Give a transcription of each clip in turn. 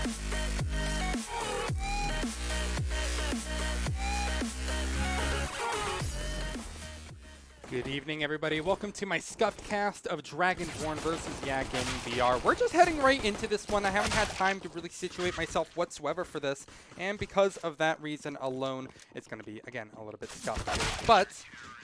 Good evening, everybody. Welcome to my scuffed cast of Dragonborn versus ESEA Gaming VR. We're just heading right into this one. I haven't had time to really situate myself whatsoever for this, and because of that reason alone, it's going to be, again, a little bit scuffed here. But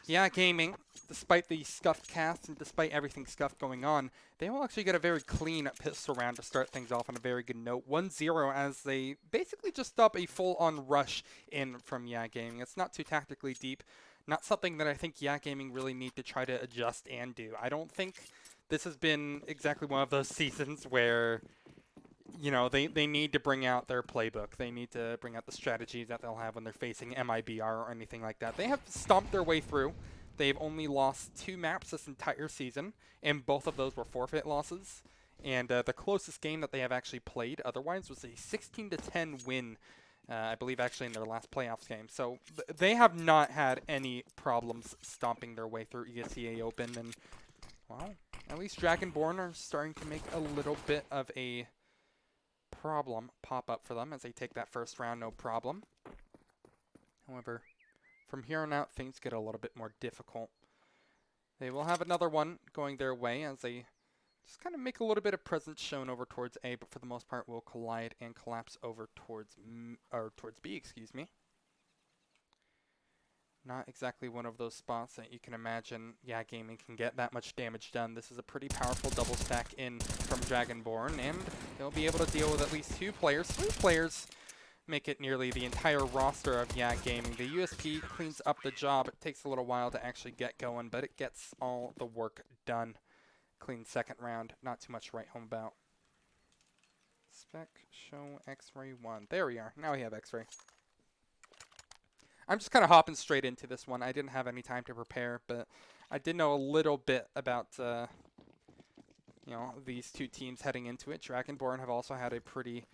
ESEA Gaming, despite the scuffed cast and despite everything scuffed going on, they will actually get a very clean pistol round to start things off on a very good note. 1-0 as they basically just stop a full-on rush in from ESEA Gaming. It's not too tactically deep. Not something that I think ESEA Gaming really need to try to adjust and do. I don't think this has been exactly one of those seasons where, you know, they need to bring out their playbook. They need to bring out the strategies that they'll have when they're facing MIBR or anything like that. They have stomped their way through. They've only lost 2 maps this entire season, and both of those were forfeit losses. And the closest game that they have actually played otherwise was a 16-10 win, I believe actually in their last playoffs game. So they have not had any problems stomping their way through ESEA Open. And, well, at least Dragonborn are starting to make a little bit of a problem pop up for them as they take that first round, no problem. However, from here on out, things get a little bit more difficult. They will have another one going their way as they just kind of make a little bit of presence shown over towards A, but for the most part will collide and collapse over towards B, excuse me. Not exactly one of those spots that you can imagine ESEA Gaming can get that much damage done. This is a pretty powerful double stack in from Dragonborn, and they'll be able to deal with at least 2 players. 3 players make it nearly the entire roster of ESEA Gaming. The USP cleans up the job. It takes a little while to actually get going, but it gets all the work done. Clean second round, not too much to write home about. Spec, show, X-ray 1. There we are. Now we have X-ray. I'm just kind of hopping straight into this one. I didn't have any time to prepare, but I did know a little bit about, you know, these 2 teams heading into it. Dragonborn have also had a pretty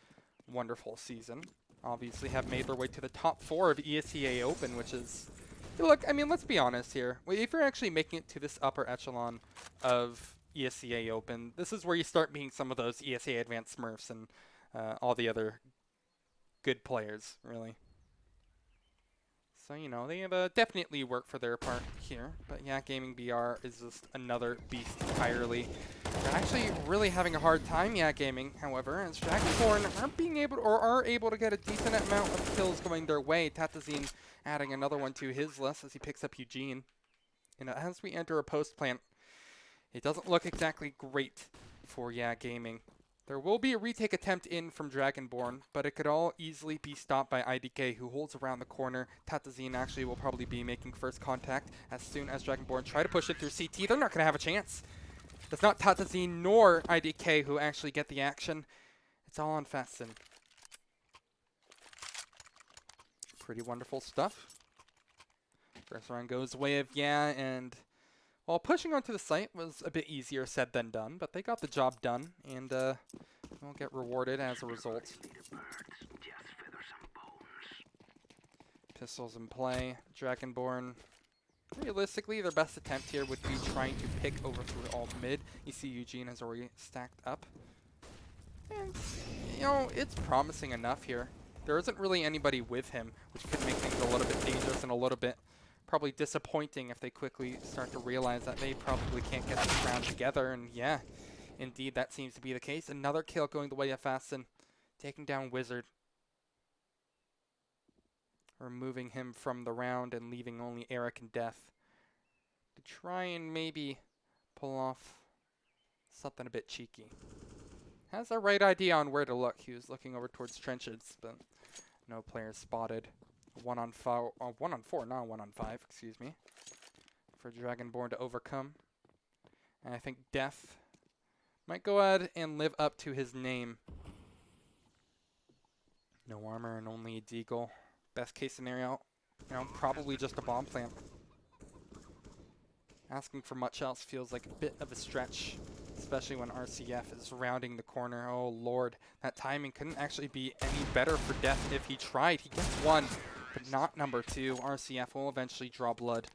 wonderful season. Obviously have made their way to the top 4 of ESEA Open, which is... Look, I mean, let's be honest here. If you're actually making it to this upper echelon of ESEA Open, this is where you start being some of those ESEA Advanced Smurfs and all the other good players, really. So, you know, they have definitely worked for their part here, but yeah, Gaming BR is just another beast entirely. They're actually really having a hard time, yeah, Gaming, however, as Dragonborn aren't being able to, or are able to get a decent amount of kills going their way. Tatazine adding another one to his list as he picks up Eugene. And as we enter a post plant, it doesn't look exactly great for ESEA Gaming. There will be a retake attempt in from Dragonborn, but it could all easily be stopped by IDK, who holds around the corner. Tatazine actually will probably be making first contact as soon as Dragonborn try to push it through CT. They're not going to have a chance. It's not Tatazine nor IDK who actually get the action. It's all on Fatson. Pretty wonderful stuff. First round goes the way of ESEA, and while pushing onto the site was a bit easier said than done, but they got the job done, and will get rewarded as a result. Pistols in play. Dragonborn, realistically, their best attempt here would be trying to pick over through alt mid. You see Eugene has already stacked up. And, you know, it's promising enough here. There isn't really anybody with him, which could make things a little bit dangerous and a little bit probably disappointing if they quickly start to realize that they probably can't get this round together. And yeah, indeed, that seems to be the case. Another kill going the way of Faston, taking down Wizard. Removing him from the round and leaving only Eric and Death to try and maybe pull off something a bit cheeky. Has the right idea on where to look. He was looking over towards trenches, but no players spotted. 1-on-4, not 1-on-5, excuse me, for Dragonborn to overcome. And I think Death might go ahead and live up to his name. No armor and only a deagle. Best case scenario, you know, probably just a bomb plant. Asking for much else feels like a bit of a stretch, especially when RCF is rounding the corner. Oh lord, that timing couldn't actually be any better for Death if he tried. He gets one, but not number 2. RCF will eventually draw blood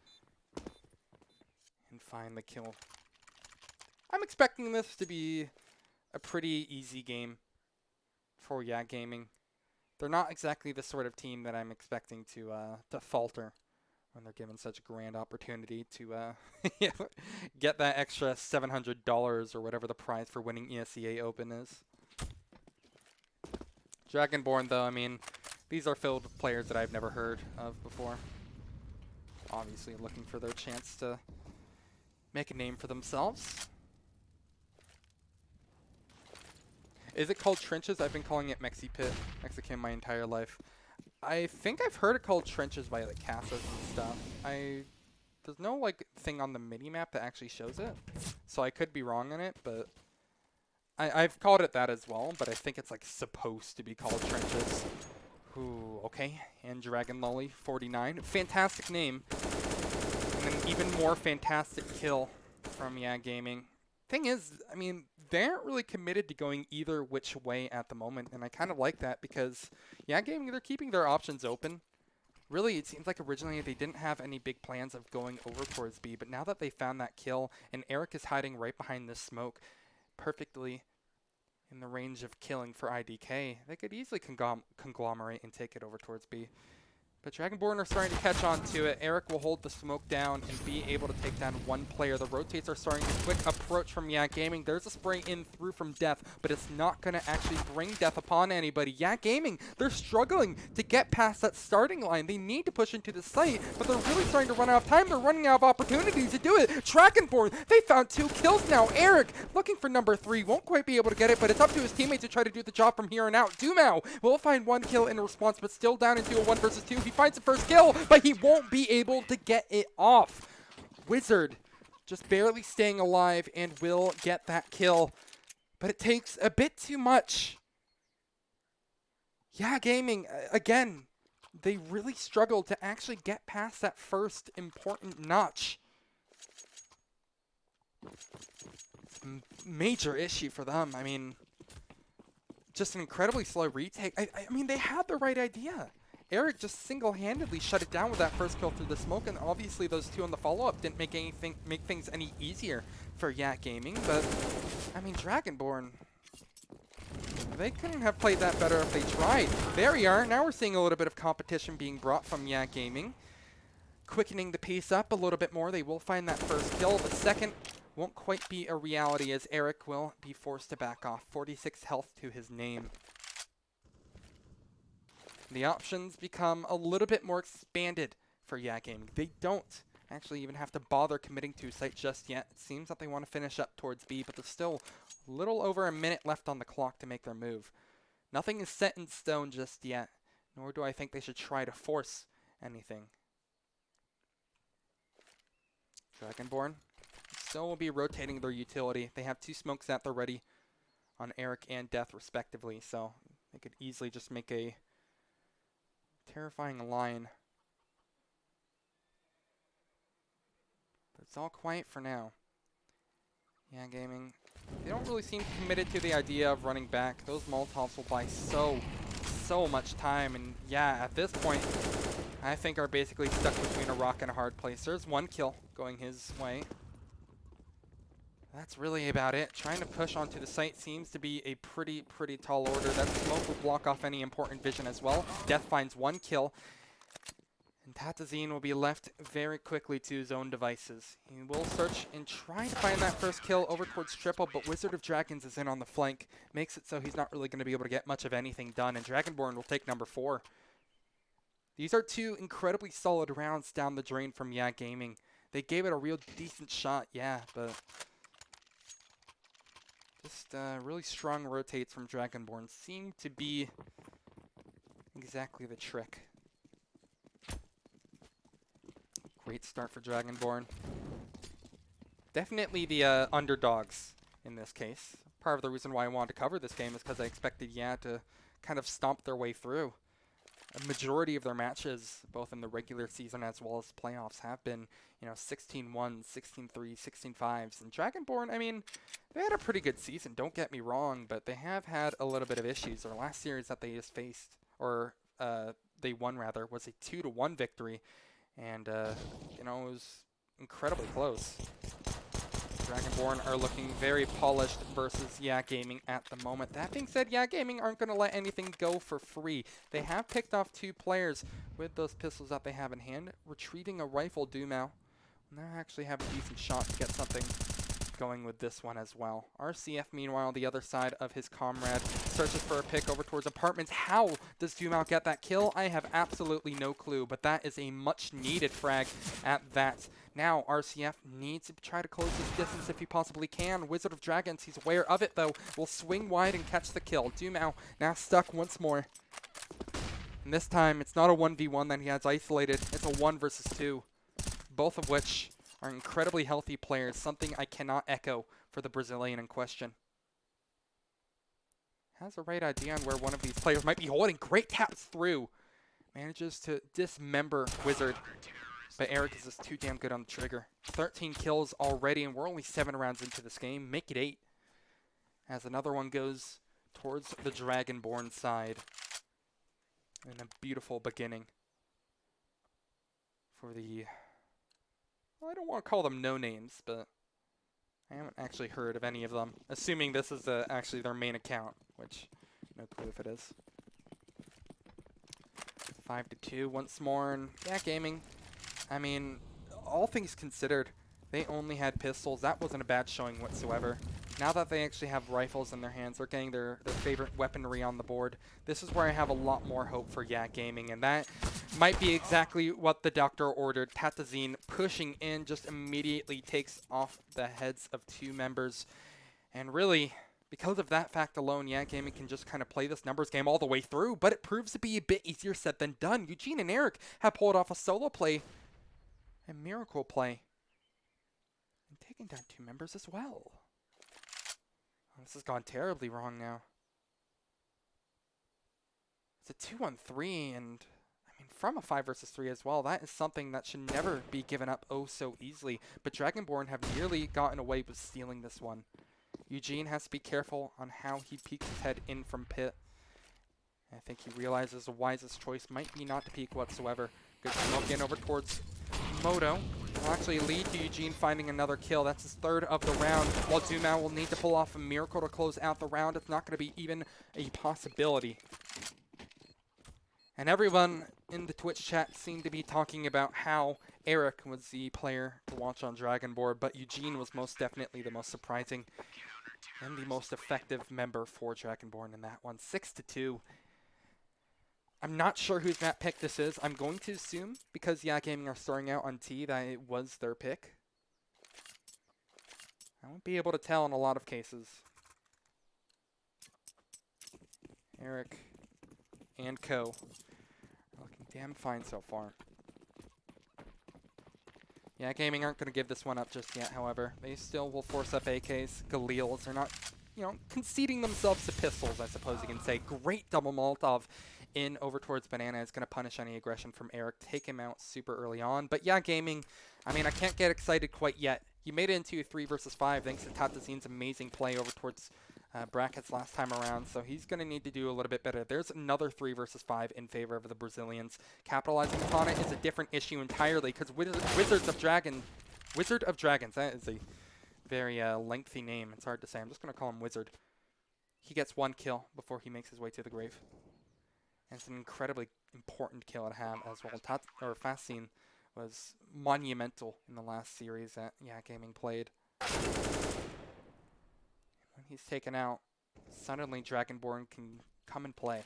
and find the kill. I'm expecting this to be a pretty easy game for Yeah Gaming. They're not exactly the sort of team that I'm expecting to falter when they're given such a grand opportunity to get that extra $700 or whatever the prize for winning ESEA Open is. Dragonborn, though, I mean, these are filled with players that I've never heard of before. Obviously looking for their chance to make a name for themselves. Is it called Trenches? I've been calling it Mexi Pit, Mexican my entire life. I think I've heard it called Trenches by like casters and stuff. There's no like thing on the mini-map that actually shows it, so I could be wrong on it, but I've called it that as well, but I think it's like supposed to be called Trenches. Ooh, okay, and Dragon Lolly 49, fantastic name, and an even more fantastic kill from Yeah Gaming. Thing is, I mean, they aren't really committed to going either which way at the moment, and I kind of like that because Yeah Gaming, they're keeping their options open. Really, it seems like originally they didn't have any big plans of going over towards B, but now that they found that kill, and Eric is hiding right behind this smoke, perfectly in the range of killing for IDK, they could easily conglomerate and take it over towards B. But Dragonborn are starting to catch on to it. Eric will hold the smoke down and be able to take down one player. The rotates are starting to quick approach from Yeah Gaming. There's a spray in through from Death, but it's not going to actually bring death upon anybody. Yeah Gaming, they're struggling to get past that starting line. They need to push into the site, but they're really starting to run out of time. They're running out of opportunities to do it. Dragonborn, they found 2 kills now. Eric, looking for number 3, won't quite be able to get it, but it's up to his teammates to try to do the job from here on out. Dumao will find 1 kill in response, but still down into a 1 versus 2. He finds the first kill, but he won't be able to get it off. Wizard just barely staying alive and will get that kill, but it takes a bit too much. Yeah Gaming, again, they really struggled to actually get past that first important notch. It's a major issue for them. I mean, just an incredibly slow retake. I mean, they had the right idea. Eric just single-handedly shut it down with that first kill through the smoke, and obviously those 2 on the follow-up didn't make things any easier for Yeah Gaming. But I mean, Dragonborn, they couldn't have played that better if they tried. There we are. Now we're seeing a little bit of competition being brought from Yeah Gaming, quickening the pace up a little bit more. They will find that first kill. The second won't quite be a reality as Eric will be forced to back off. 46 health to his name. The options become a little bit more expanded for Yeah Gaming. They don't actually even have to bother committing to a site just yet. It seems that they want to finish up towards B, but there's still a little over a minute left on the clock to make their move. Nothing is set in stone just yet, nor do I think they should try to force anything. Dragonborn still will be rotating their utility. They have 2 smokes at the ready on Eric and Death respectively, so they could easily just make a terrifying line. But it's all quiet for now. Yeah Gaming, they don't really seem committed to the idea of running back. Those Molotovs will buy so much time, and yeah, at this point, I think are basically stuck between a rock and a hard place. There's 1 kill going his way. That's really about it. Trying to push onto the site seems to be a pretty tall order. That smoke will block off any important vision as well. Death finds 1 kill. And Tatazine will be left very quickly to his own devices. He will search and try to find that first kill over towards triple, but Wizard of Dragons is in on the flank. Makes it so he's not really going to be able to get much of anything done, and Dragonborn will take number 4. These are 2 incredibly solid rounds down the drain from Yeah Gaming. They gave it a real decent shot, yeah, but just really strong rotates from Dragonborn seem to be exactly the trick. Great start for Dragonborn. Definitely the underdogs in this case. Part of the reason why I wanted to cover this game is because I expected Yeah to kind of stomp their way through. A majority of their matches, both in the regular season as well as playoffs, have been, 16-1, 16-3, 16-5s. And Dragonborn, I mean, they had a pretty good season, don't get me wrong, but they have had a little bit of issues. Their last series that they just faced, or they won rather, was a 2-1 victory. And, it was incredibly close. Dragonborn are looking very polished versus Yeah Gaming at the moment. That being said, Yeah Gaming aren't going to let anything go for free. They have picked off 2 players with those pistols that they have in hand, retrieving a rifle Dumao. Now actually have a decent shot to get something going with this one as well. RCF, meanwhile, the other side of his comrade, searches for a pick over towards apartments. How does Dumao get that kill? I have absolutely no clue, but that is a much needed frag at that. Now RCF needs to try to close this distance if he possibly can. Wizard of Dragons, he's aware of it though, will swing wide and catch the kill. Dumao now stuck once more. And this time, it's not a 1v1 that he has isolated, it's a 1 versus 2. Both of which are incredibly healthy players, something I cannot echo for the Brazilian in question. Has a right idea on where one of these players might be holding. Great taps through. Manages to dismember Wizard. But Eric is just too damn good on the trigger. 13 kills already, and we're only 7 rounds into this game. Make it 8. As another one goes towards the Dragonborn side. And a beautiful beginning for the... Well, I don't want to call them no-names, but I haven't actually heard of any of them. Assuming this is actually their main account, which no clue if it is. 5-2 once more, and yeah, Gaming. I mean, all things considered, they only had pistols. That wasn't a bad showing whatsoever. Now that they actually have rifles in their hands, they're getting their favorite weaponry on the board. This is where I have a lot more hope for Yeah Gaming, and that might be exactly what the doctor ordered. Tatazine pushing in just immediately takes off the heads of 2 members. And really, because of that fact alone, Yeah Gaming can just kind of play this numbers game all the way through, but it proves to be a bit easier said than done. Eugene and Eric have pulled off a solo play, a miracle play, and taking down 2 members as well. This has gone terribly wrong now. It's a 2-on-3, and I mean, from a 5 versus 3 as well, that is something that should never be given up oh so easily. But Dragonborn have nearly gotten away with stealing this one. Eugene has to be careful on how he peeks his head in from pit. I think he realizes the wisest choice might be not to peek whatsoever. Good smoke in over towards Moto. Will actually lead to Eugene finding another kill. That's his 3rd of the round. While Dumao will need to pull off a miracle to close out the round. It's not going to be even a possibility. And everyone in the Twitch chat seemed to be talking about how Eric was the player to watch on Dragonborn, but Eugene was most definitely the most surprising and the most effective member for Dragonborn in that one. 6-2. I'm not sure whose map pick this is. I'm going to assume, because Yeah Gaming are starting out on T, that it was their pick. I won't be able to tell in a lot of cases. Eric and Co. are looking damn fine so far. Yeah, Gaming aren't going to give this one up just yet, however. They still will force up AKs, Galils. They're not, you know, conceding themselves to pistols, I suppose you can say. Great double Molotov in over towards Banana. Is going to punish any aggression from Eric, take him out super early on. But yeah, Gaming, I mean, I can't get excited quite yet. He made it into a 3 versus 5 thanks to Tatazine's amazing play over towards brackets last time around, so he's going to need to do a little bit better. There's another 3 versus 5 in favor of the Brazilians. Capitalizing upon it is a different issue entirely, because Wizard of Dragons, that is a very lengthy name. It's hard to say. I'm just going to call him Wizard. He gets 1 kill before he makes his way to the grave. And it's an incredibly important kill to have as well. Fascine was monumental in the last series that Yeah Gaming played. When he's taken out, suddenly Dragonborn can come and play.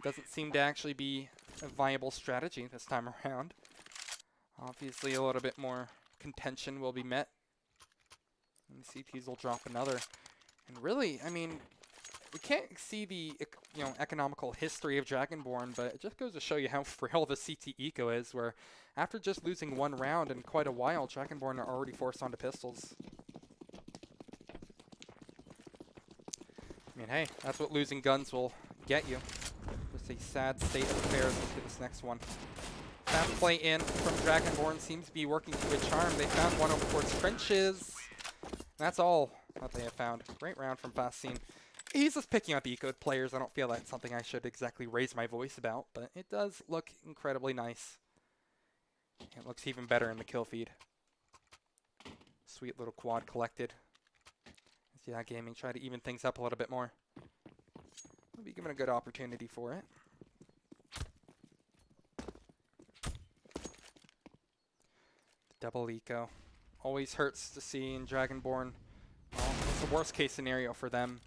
Doesn't seem to actually be a viable strategy this time around. Obviously a little bit more contention will be met. And the CTs will drop another. And really, I mean, we can't see the economical history of Dragonborn, but it just goes to show you how frail the CT eco is, where after just losing 1 round in quite a while, Dragonborn are already forced onto pistols. I mean, hey, that's what losing guns will get you. Just a sad state of affairs into this next one. Fast play in from Dragonborn seems to be working to a charm. They found one over towards trenches. That's all that they have found. Great round from Fascine. He's just picking up eco players. I don't feel that's something I should exactly raise my voice about, but it does look incredibly nice. It looks even better in the kill feed. Sweet little quad collected. Yeah, Gaming try to even things up a little bit more. We'll be given a good opportunity for it. Double eco. Always hurts to see in Dragonborn. Well, it's the worst case scenario for them.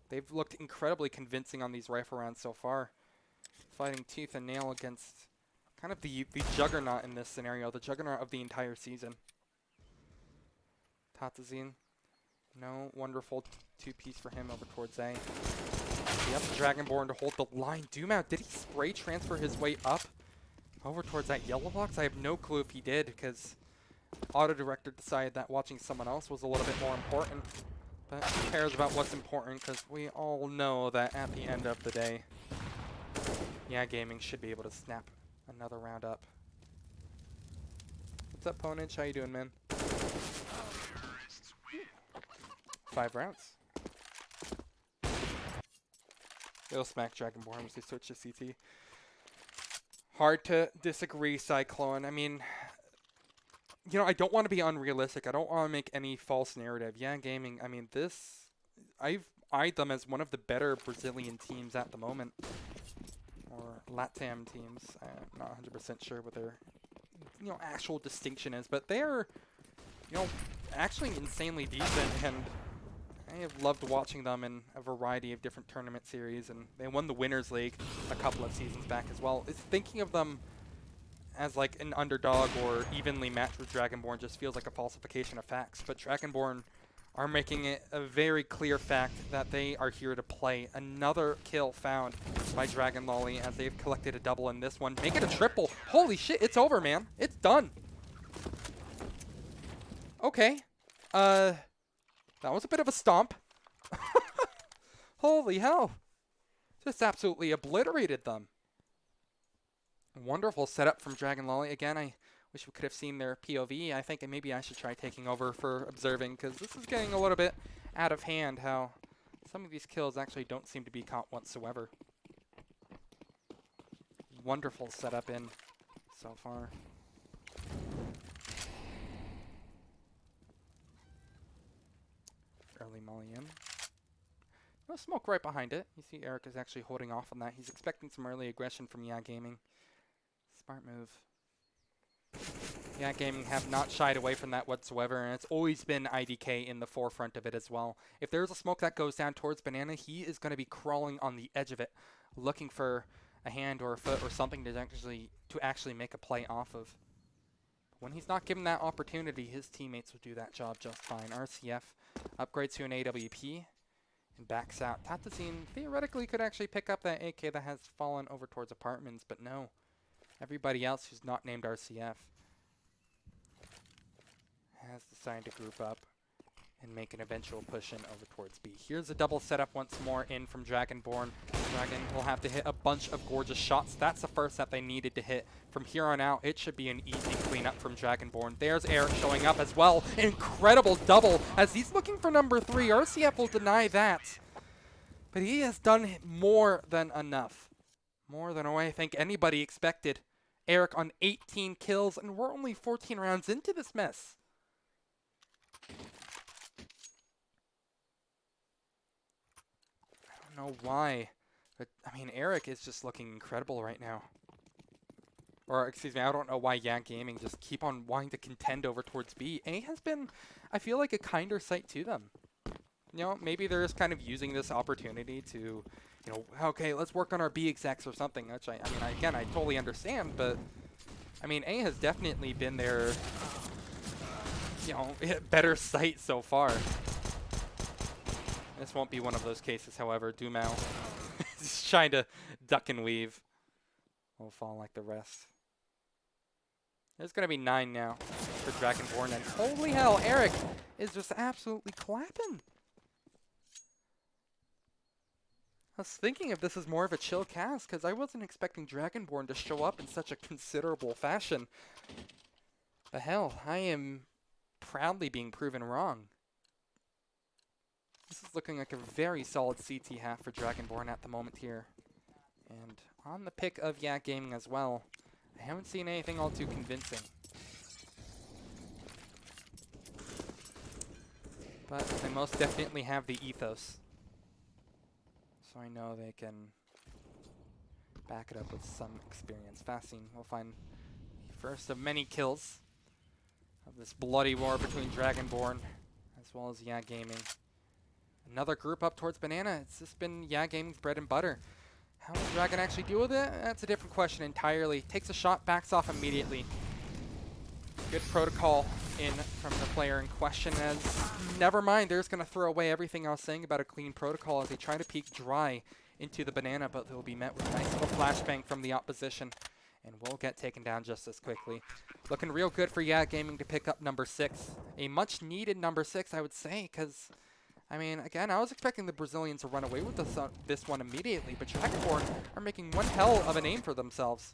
They've looked incredibly convincing on these rifle rounds so far. Fighting tooth and nail against kind of the juggernaut in this scenario, the juggernaut of the entire season. Tatazine. No wonderful two-piece for him over towards A. Yep, Dragonborn to hold the line. Doomau, did he spray transfer his way up over towards that yellow box? I have no clue if he did, because Auto-Director decided that watching someone else was a little bit more important. But who cares about what's important, because we all know that at the end of the day, yeah, Gaming should be able to snap another round up. What's up, Ponage? How you doing, man? 5 rounds. It'll smack Dragonborn once they switch to CT. Hard to disagree, Cyclone. I mean, you know, I don't want to be unrealistic. I don't want to make any false narrative. Yeah, Gaming, I mean, I've eyed them as one of the better Brazilian teams at the moment. Or LATAM teams. I'm not 100% sure what their, you know, actual distinction is. But they're, you know, actually insanely decent, and I have loved watching them in a variety of different tournament series, and they won the Winners League a couple of seasons back as well. It's thinking of them as like an underdog or evenly matched with Dragonborn just feels like a falsification of facts. But Dragonborn are making it a very clear fact that they are here to play. Another kill found by Dragon Lolly as they've collected a double in this one. Make it a triple. Holy shit, it's over, man. It's done. Okay. That was a bit of a stomp. Holy hell. Just absolutely obliterated them. Wonderful setup from Dragon Lolly. Again, I wish we could have seen their POV. I think maybe I should try taking over for observing, because this is getting a little bit out of hand, how some of these kills actually don't seem to be caught whatsoever. Wonderful setup in so far. Early molly in. No smoke right behind it. You see Eric is actually holding off on that. He's expecting some early aggression from Yeah Gaming. Smart move. Yeah Gaming have not shied away from that whatsoever, and it's always been IDK in the forefront of it as well. If there's a smoke that goes down towards Banana, he is going to be crawling on the edge of it, looking for a hand or a foot or something to actually make a play off of. When he's not given that opportunity, his teammates will do that job just fine. RCF upgrades to an AWP and backs out. Tatazine theoretically could actually pick up that AK that has fallen over towards apartments, but no. Everybody else who's not named RCF has decided to group up and make an eventual push in over towards B. Here's a double setup once more in from Dragonborn. Dragon will have to hit a bunch of gorgeous shots. That's the first that they needed to hit. From here on out, it should be an easy cleanup from Dragonborn. There's Eric showing up as well. Incredible double as he's looking for number 3. RCF will deny that. But he has done more than enough. More than I think anybody expected. Eric on 18 kills, and we're only 14 rounds into this mess. I don't know why, but I mean, Eric is just looking incredible right now. Or, excuse me, I don't know why Yak Gaming just keep on wanting to contend over towards B. A has been, I feel like, a kinder sight to them. You know, maybe they're just kind of using this opportunity to, you know, okay, let's work on our B execs or something, which I mean, again, I totally understand, but, I mean, A has definitely been their, you know, better sight so far. This won't be one of those cases, however. Doomau is trying to duck and weave. Will fall like the rest. There's going to be 9 now for Dragonborn, and holy hell, Eric is just absolutely clapping. I was thinking if this is more of a chill cast, because I wasn't expecting Dragonborn to show up in such a considerable fashion. The hell, I am proudly being proven wrong. This is looking like a very solid CT half for Dragonborn at the moment here. And on the pick of Yak Gaming as well, I haven't seen anything all too convincing. but they most definitely have the ethos. So I know they can back it up with some experience. Fasting will find the first of many kills of this bloody war between Dragonborn as well as Yeah Gaming. Another group up towards Banana. It's just been Yeah Gaming's bread and butter. How will Dragon actually deal with it? That's a different question entirely. Takes a shot, backs off immediately. Good protocol in from the player in question as, never mind, they're just going to throw away everything I was saying about a clean protocol as they try to peek dry into the Banana, but they'll be met with a nice little flashbang from the opposition and will get taken down just as quickly. Looking real good for Yeah Gaming to pick up number 6. A much needed number 6, I would say, because, I mean, again, I was expecting the Brazilians to run away with this one immediately, but Dragonborn are making one hell of a name for themselves.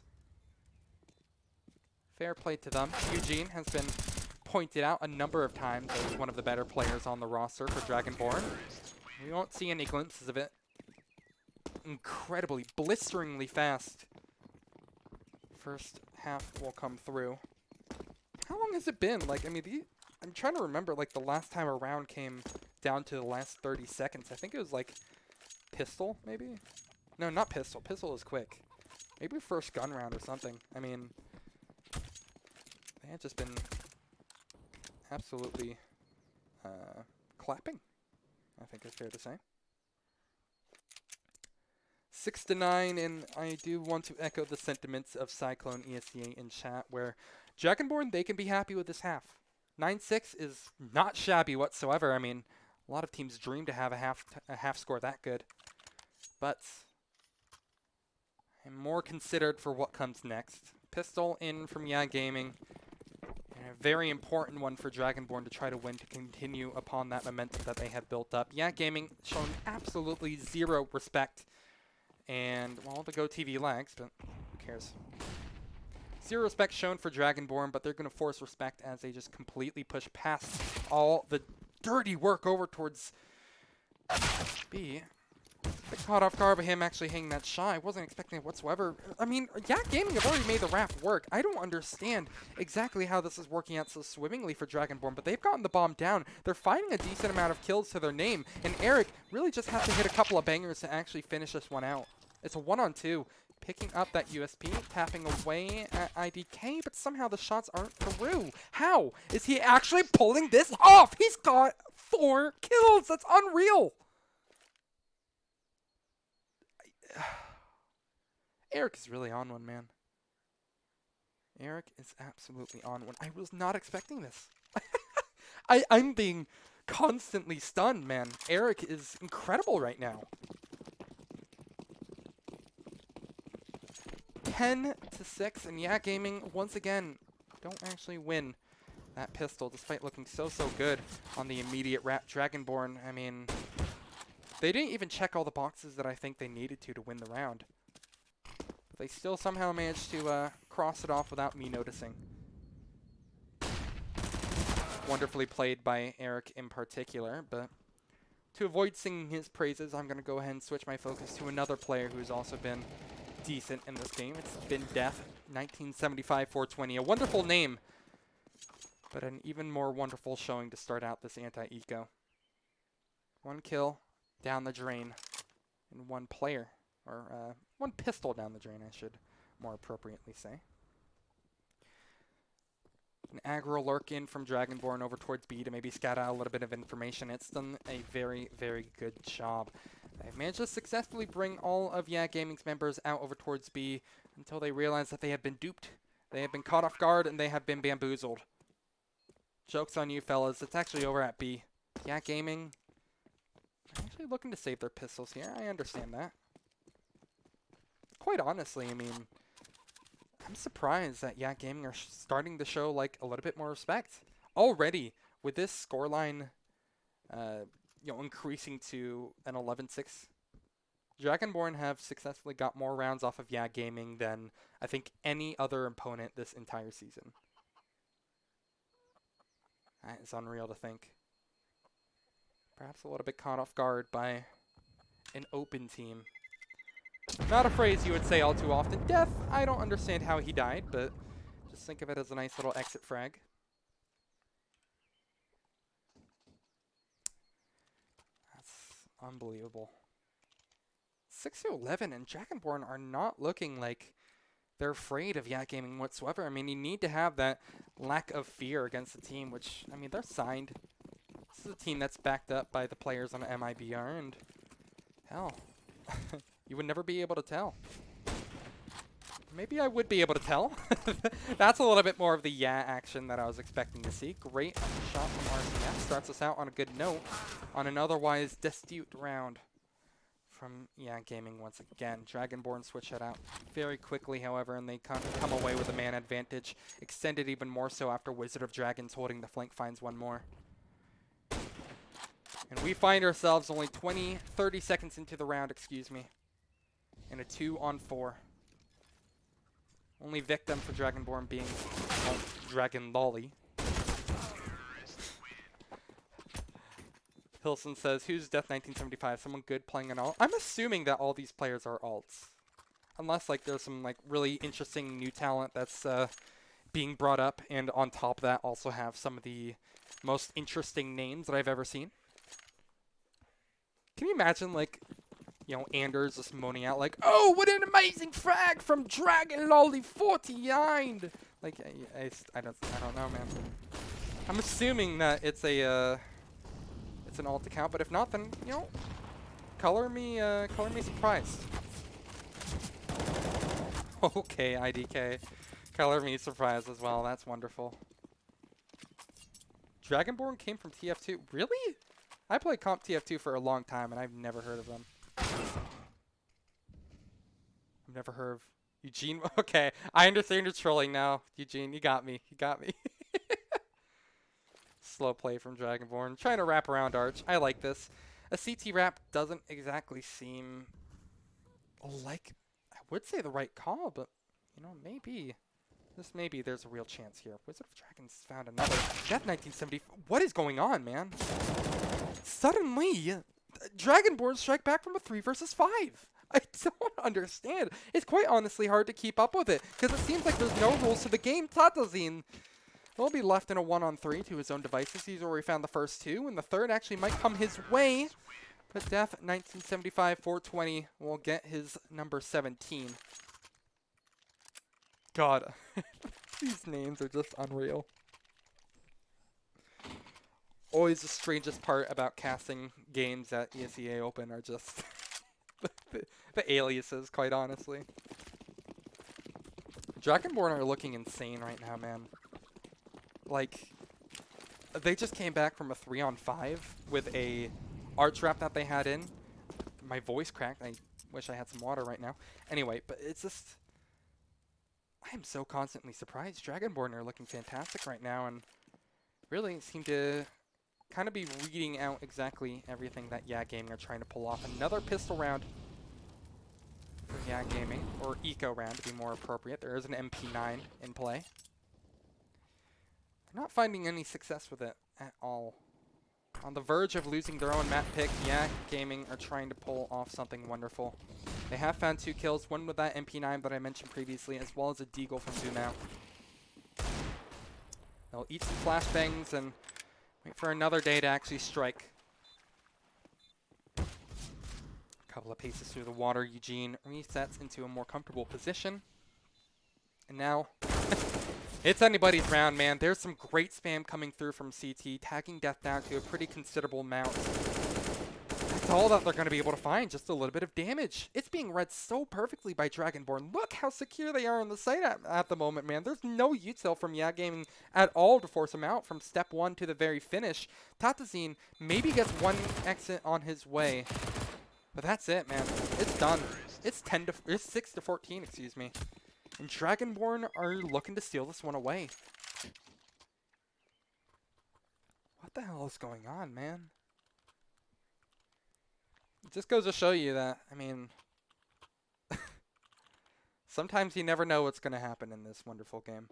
Fair play to them. Eugene has been pointed out a number of times as one of the better players on the roster for Dragonborn. We won't see any glimpses of it. Incredibly, blisteringly fast. First half will come through. How long has it been? Like, I mean, I'm trying to remember, like, the last time a round came down to the last 30 seconds. I think it was, like, Pistol, maybe? No, not Pistol. Pistol is quick. Maybe first gun round or something. I mean, they have just been absolutely clapping, I think is fair to say. 6-9, and I do want to echo the sentiments of Cyclone ESEA in chat, where Dragonborn, they can be happy with this half. 9-6 is not shabby whatsoever. I mean, a lot of teams dream to have a half score that good, but I'm more considered for what comes next. Pistol in from Yeah Gaming. And a very important one for Dragonborn to try to win to continue upon that momentum that they have built up. Yeah Gaming shown absolutely zero respect. And, well, the GoTV lags, but who cares? Zero respect shown for Dragonborn, but they're going to force respect as they just completely push past all the dirty work over towards B. I caught off guard by him actually hitting that shot. I wasn't expecting it whatsoever. I mean, Yeah Gaming have already made the raft work. I don't understand exactly how this is working out so swimmingly for Dragonborn, but they've gotten the bomb down. They're finding a decent amount of kills to their name, and Eric really just has to hit a couple of bangers to actually finish this one out. It's a 1-on-2. Picking up that USP, tapping away at IDK, but somehow the shots aren't through. How is he actually pulling this off? He's got 4 kills. That's unreal. Eric is really on one, man. Eric is absolutely on one. I was not expecting this. I'm being constantly stunned, man. Eric is incredible right now. 10-6, and Yeah Gaming, once again, don't actually win that pistol, despite looking so good on the immediate wrap. Dragonborn, I mean, they didn't even check all the boxes that I think they needed to win the round. But they still somehow managed to cross it off without me noticing. Wonderfully played by Eric in particular, but to avoid singing his praises, I'm going to go ahead and switch my focus to another player who's also been decent in this game. It's been Death, 1975-420. A wonderful name, but an even more wonderful showing to start out this anti-eco. 1 kill down the drain, and 1 player, or 1 pistol down the drain, I should more appropriately say. An aggro lurk in from Dragonborn over towards B to maybe scout out a little bit of information. It's done a very good job. They've managed to successfully bring all of Yeah Gaming's members out over towards B until they realize that they have been duped. They have been caught off guard and they have been bamboozled. Joke's on you, fellas. It's actually over at B. Yeah Gaming actually looking to save their pistols here. I understand that. Quite honestly, I mean, I'm surprised that Yeah Gaming are starting to show like a little bit more respect already with this scoreline, increasing to an 11-6. Dragonborn have successfully got more rounds off of Yeah Gaming than I think any other opponent this entire season. That is unreal to think. Perhaps a little bit caught off guard by an open team. Not a phrase you would say all too often. Death, I don't understand how he died, but just think of it as a nice little exit frag. Unbelievable. 6-11, and Dragonborn are not looking like they're afraid of Yak Gaming whatsoever. I mean, you need to have that lack of fear against the team, which, I mean, they're signed. This is a team that's backed up by the players on MIBR, and hell, you would never be able to tell. Maybe I would be able to tell. That's a little bit more of the action that I was expecting to see. Great shot from RCF. Starts us out on a good note on an otherwise destitute round from Gaming once again. Dragonborn switch that out very quickly, however, and they come away with a man advantage. Extended even more so after Wizard of Dragons holding the flank finds one more. And we find ourselves only 30 seconds into the round, excuse me, in a 2-on-4. Only victim for Dragonborn being Dragon Lolly. Hilson says, who's Death 1975? Someone good playing an alt? I'm assuming that all these players are alts. Unless like there's some like really interesting new talent that's being brought up, and on top of that also have some of the most interesting names that I've ever seen. Can you imagine like, you know, Anders just moaning out like, oh, what an amazing frag from Dragon Lolly 49! Like, I don't know, man. I'm assuming that it's a, it's an alt account, but if not, then, you know, color me surprised. Okay, IDK. Color me surprised as well. That's wonderful. Dragonborn came from TF2. Really? I played comp TF2 for a long time, and I've never heard of them. I've never heard of Eugene. Okay, I understand you're trolling now. Eugene, you got me. You got me. Slow play from Dragonborn. Trying to wrap around Arch. I like this. A CT wrap doesn't exactly seem like, I would say the right call, but, you know, maybe. Just maybe there's a real chance here. Wizard of Dragons found another. Death 1970. What is going on, man? Suddenly, Dragonborn strike back from a 3 versus 5. I don't understand. It's quite honestly hard to keep up with it, because it seems like there's no rules to the game. Tatazine will be left in a 1-on-3 to his own devices. He's already found the first 2, and the third actually might come his way. But Death 1975 420 will get his number 17. God, these names are just unreal. Always the strangest part about casting games at ESEA Open are just the aliases, quite honestly. Dragonborn are looking insane right now, man. Like, they just came back from a 3-on-5 with a arch wrap that they had in. My voice cracked. I wish I had some water right now. Anyway, but it's just, I am so constantly surprised. Dragonborn are looking fantastic right now, and really seem to kind of be reading out exactly everything that Gaming are trying to pull off. Another pistol round for Gaming, or eco round to be more appropriate. There is an MP9 in play. They're not finding any success with it at all. On the verge of losing their own map pick, Gaming are trying to pull off something wonderful. They have found 2 kills, one with that MP9 that I mentioned previously, as well as a deagle from Zunao. They'll eat some flashbangs and wait for another day to actually strike. A couple of paces through the water, Eugene resets into a more comfortable position. And now, it's anybody's round, man. There's some great spam coming through from CT, tagging Death down to a pretty considerable amount. That's all that they're going to be able to find, just a little bit of damage. It's being read so perfectly by Dragonborn. Look how secure they are on the site at the moment, man. There's no util from Gaming at all to force him out from step 1 to the very finish. Tatazine maybe gets 1 exit on his way, but that's it, man. It's done. It's 6-14, excuse me. And Dragonborn are looking to steal this one away. What the hell is going on, man? It just goes to show you that, I mean, sometimes you never know what's going to happen in this wonderful game.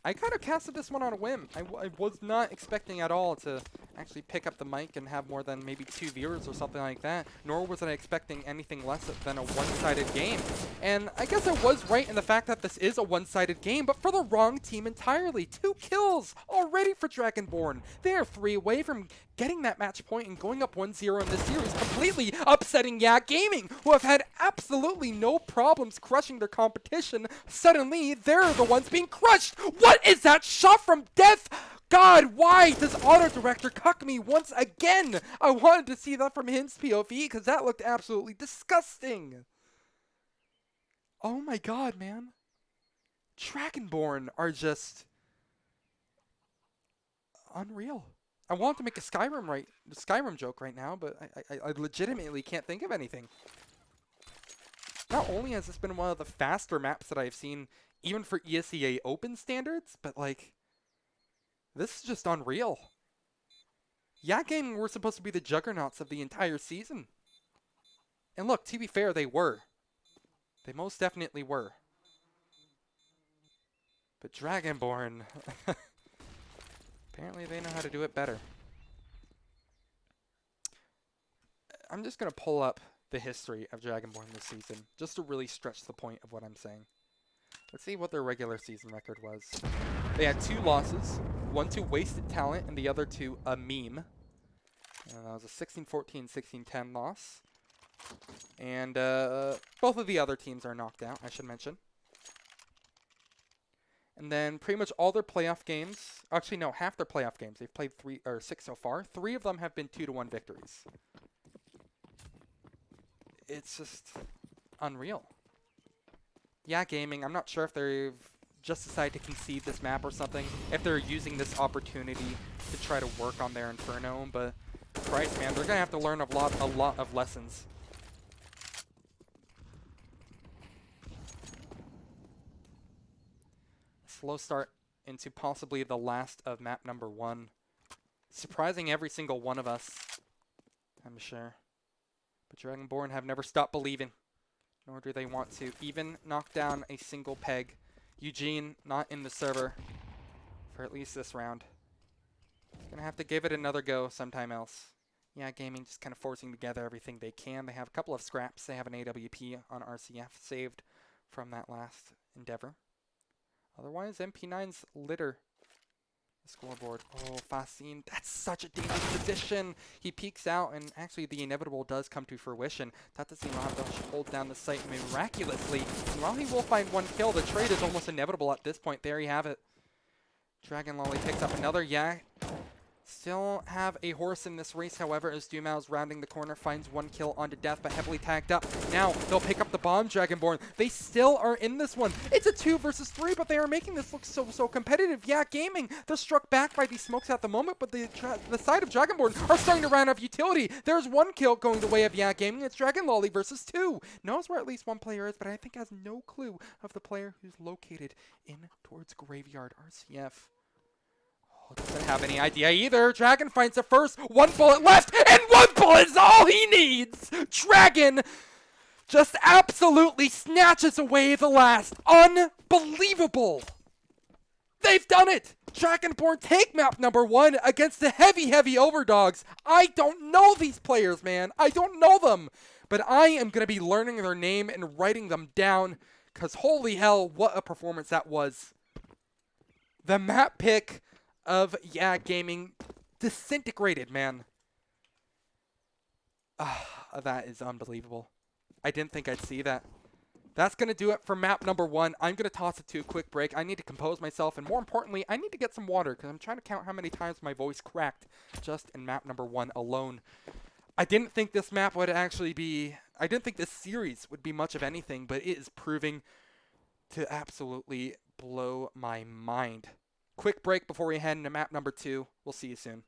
I kind of casted this one on a whim. I was not expecting at all to actually pick up the mic and have more than maybe 2 viewers or something like that, nor was I expecting anything less than a one-sided game. And I guess I was right in the fact that this is a one-sided game, but for the wrong team entirely. 2 kills already for Dragonborn. They are 3 away from getting that match point and going up 1-0 in this series, completely upsetting Yak Gaming, who have had absolutely no problems crushing their competition. Suddenly, they're the ones being crushed. What is that shot from Death? God, why does Auto Director cuck me once again? I wanted to see that from his POV because that looked absolutely disgusting. Oh my god, man. Dragonborn are just unreal. I want to make a Skyrim joke right now, but I legitimately can't think of anything. Not only has this been one of the faster maps that I've seen, even for ESEA Open standards, but like, this is just unreal. Yak Gaming were supposed to be the juggernauts of the entire season. And look, to be fair, they were. They most definitely were. But Dragonborn, apparently they know how to do it better. I'm just going to pull up the history of Dragonborn this season, just to really stretch the point of what I'm saying. Let's see what their regular season record was. They had 2 losses, one to Wasted Talent and the other to a meme. And that was a 16-14, 16-10 loss. And both of the other teams are knocked out, I should mention. And then pretty much all their playoff games, actually no, half their playoff games, they've played 6 so far. 3 of them have been 2-1 victories. It's just unreal. Yeah, Gaming, I'm not sure if they've just decided to concede this map or something, if they're using this opportunity to try to work on their Inferno, but Christ, man, they're going to have to learn a lot of lessons. Slow start into possibly the last of map number 1. Surprising every single one of us, I'm sure. But Dragonborn have never stopped believing, nor do they want to even knock down a single peg. Eugene not in the server for at least this round. Gonna have to give it another go sometime else. Yeah, Gaming just kind of forcing together everything they can. They have a couple of scraps. They have an AWP on RCF saved from that last endeavor. Otherwise, MP9's litter the scoreboard. Oh, Facine, that's such a dangerous position. He peeks out, and actually the inevitable does come to fruition. Tatsushima will have to hold down the site miraculously. And while he will find 1 kill, the trade is almost inevitable at this point. There you have it. Dragon Lolly picks up another. Yeah. Still have a horse in this race, however, as Dumao's rounding the corner, finds 1 kill onto Death, but heavily tagged up. Now, they'll pick up the bomb, Dragonborn. They still are in this one. It's a 2 versus 3, but they are making this look so competitive. Yeah, Gaming, they're struck back by these smokes at the moment, but the side of Dragonborn are starting to run out of utility. There's 1 kill going the way of Yeah Gaming. It's Dragon Lolly versus 2. Knows where at least 1 player is, but I think has no clue of the player who's located in towards Graveyard RCF. Doesn't have any idea either. Dragon finds the first. 1 bullet left, and 1 bullet is all he needs. Dragon just absolutely snatches away the last. Unbelievable. They've done it. Dragonborn take map number 1 against the heavy overdogs. I don't know these players, man. I don't know them. But I am going to be learning their name and writing them down, because holy hell, what a performance that was. The map pick of Yeah Gaming disintegrated, man. That is unbelievable. I didn't think I'd see that. That's going to do it for map number 1. I'm going to toss it to a quick break. I need to compose myself, and more importantly, I need to get some water, because I'm trying to count how many times my voice cracked just in map number 1 alone. I didn't think this map would actually be... I didn't think this series would be much of anything, but it is proving to absolutely blow my mind. Quick break before we head into map number 2. We'll see you soon.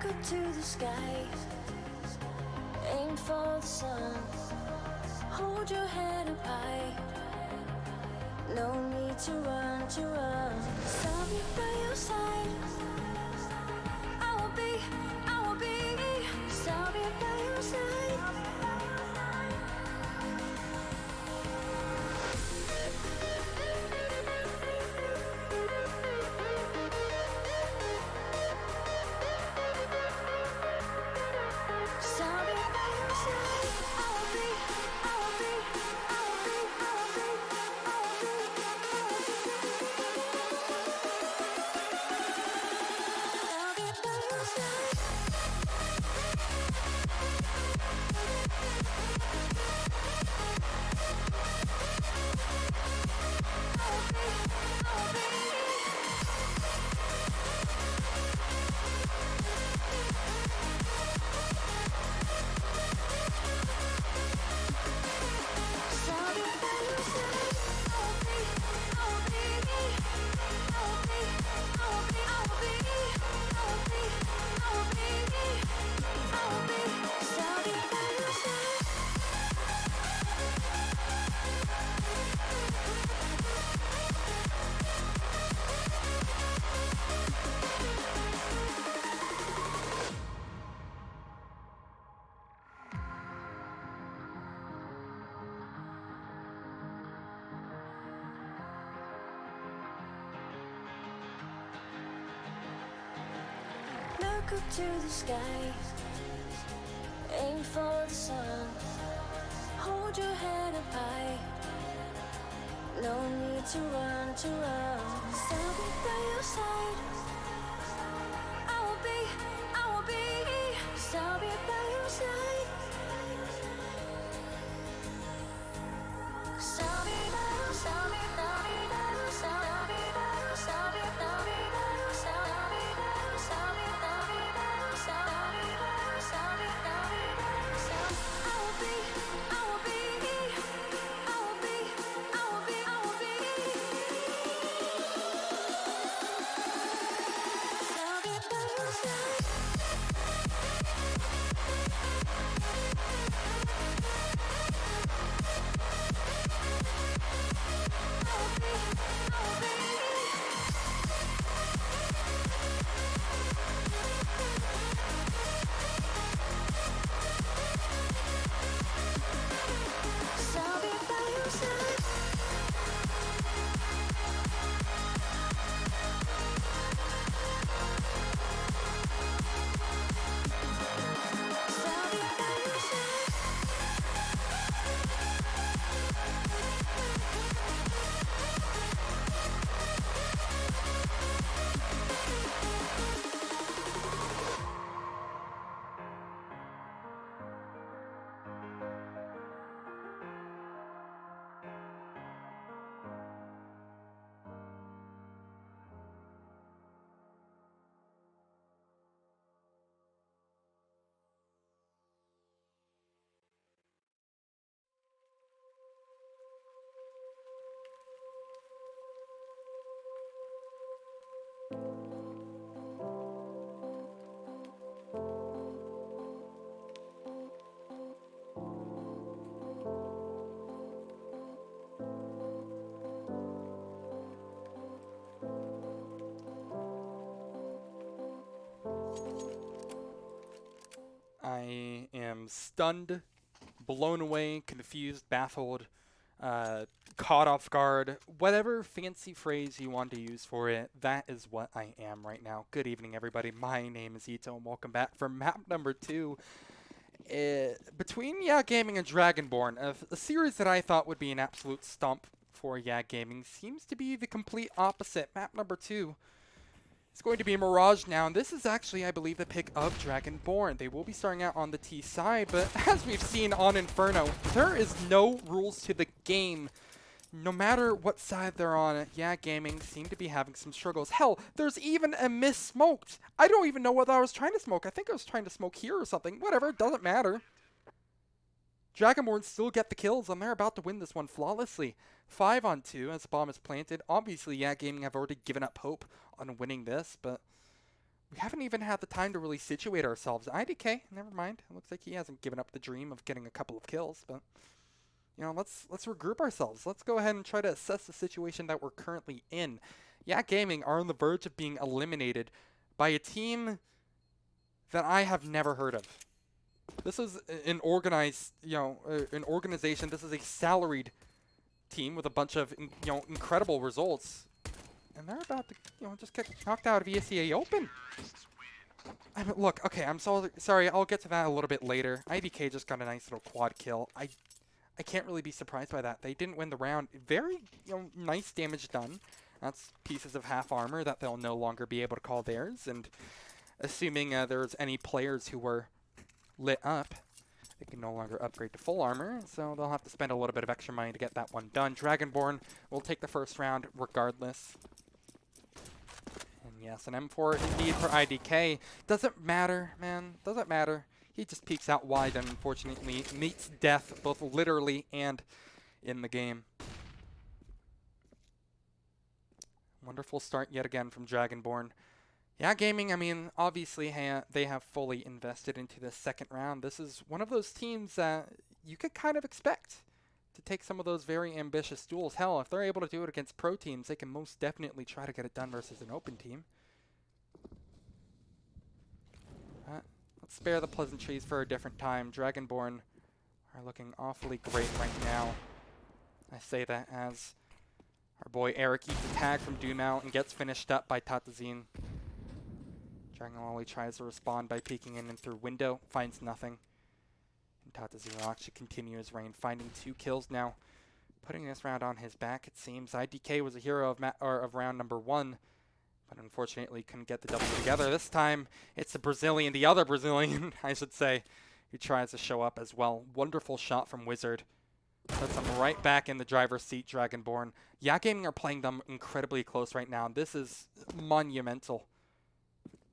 Look up to the sky, aim for the sun, hold your head up high, no need to run, I'll be by your side, I will be, I'll be by your side. Look up to the sky, aim for the sun, hold your head up high, no need to run, I'll be by your side, I will be, I'll be by your side. I am stunned, blown away, confused, baffled, caught off guard, whatever fancy phrase you want to use for it, that is what I am right now. Good evening, everybody. My name is Ito, and welcome back for map number 2. Between Yeah Gaming and Dragonborn, a series that I thought would be an absolute stump for Yeah Gaming seems to be the complete opposite. Map number 2. It's going to be Mirage now, and this is actually, I believe, the pick of Dragonborn. They will be starting out on the T side, but as we've seen on Inferno, there is no rules to the game. No matter what side they're on, Yeah Gaming seem to be having some struggles. Hell, there's even a miss smoked. I don't even know what I was trying to smoke. I think I was trying to smoke here or something. Whatever, it doesn't matter. Dragonborn still get the kills, and they're about to win this one flawlessly. 5-on-2 as the bomb is planted. Obviously, Yeah Gaming have already given up hope on winning this, but we haven't even had the time to really situate ourselves. IDK, never mind. It looks like he hasn't given up the dream of getting a couple of kills, but let's regroup ourselves. Let's go ahead and try to assess the situation that we're currently in. Yak Gaming are on the verge of being eliminated by a team that I have never heard of. This is an organized, an organization. This is a salaried team with a bunch of, incredible results. And they're about to, just get knocked out of ESEA Open. I mean, look, okay, I'm sorry. I'll get to that a little bit later. IDK just got a nice little quad kill. I can't really be surprised by that. They didn't win the round. Very, nice damage done. That's pieces of half armor that they'll no longer be able to call theirs. And assuming there's any players who were lit up, they can no longer upgrade to full armor, so they'll have to spend a little bit of extra money to get that one done. Dragonborn will take the first round regardless. And yes, an M4 indeed for IDK. Doesn't matter, man. Doesn't matter. He just peeks out wide and unfortunately meets death, both literally and in the game. Wonderful start yet again from Dragonborn. Yeah, Gaming, I mean, obviously they have fully invested into the second round. This is one of those teams that you could kind of expect to take some of those very ambitious duels. Hell, if they're able to do it against pro teams, they can most definitely try to get it done versus an open team. Let's spare the pleasantries for a different time. Dragonborn are looking awfully great right now. I say that as our boy Eric eats a tag from Doomau and gets finished up by Tatazine. Dragon Lolly tries to respond by peeking in and through window, finds nothing. And Tatazine will actually continue his reign, finding 2 kills now. Putting this round on his back, it seems. IDK was a hero of round number 1, but unfortunately couldn't get the double together. This time, it's the other Brazilian, I should say, who tries to show up as well. Wonderful shot from Wizard. Puts him right back in the driver's seat, Dragonborn. Yak Gaming are playing them incredibly close right now. This is monumental.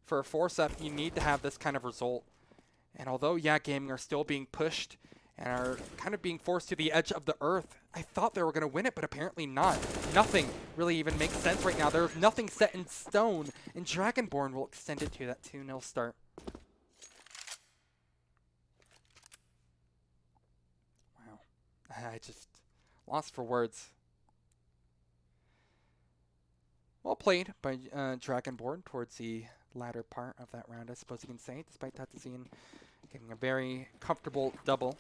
For a force-up, you need to have this kind of result. And although Yak Gaming are still being pushed and are kind of being forced to the edge of the earth, I thought they were going to win it, but apparently not. Nothing really even makes sense right now. There's nothing set in stone, and Dragonborn will extend it to that 2-0 start. Wow. I just lost for words. Well played by Dragonborn towards the latter part of that round, I suppose you can say, despite Tatazine getting a very comfortable double.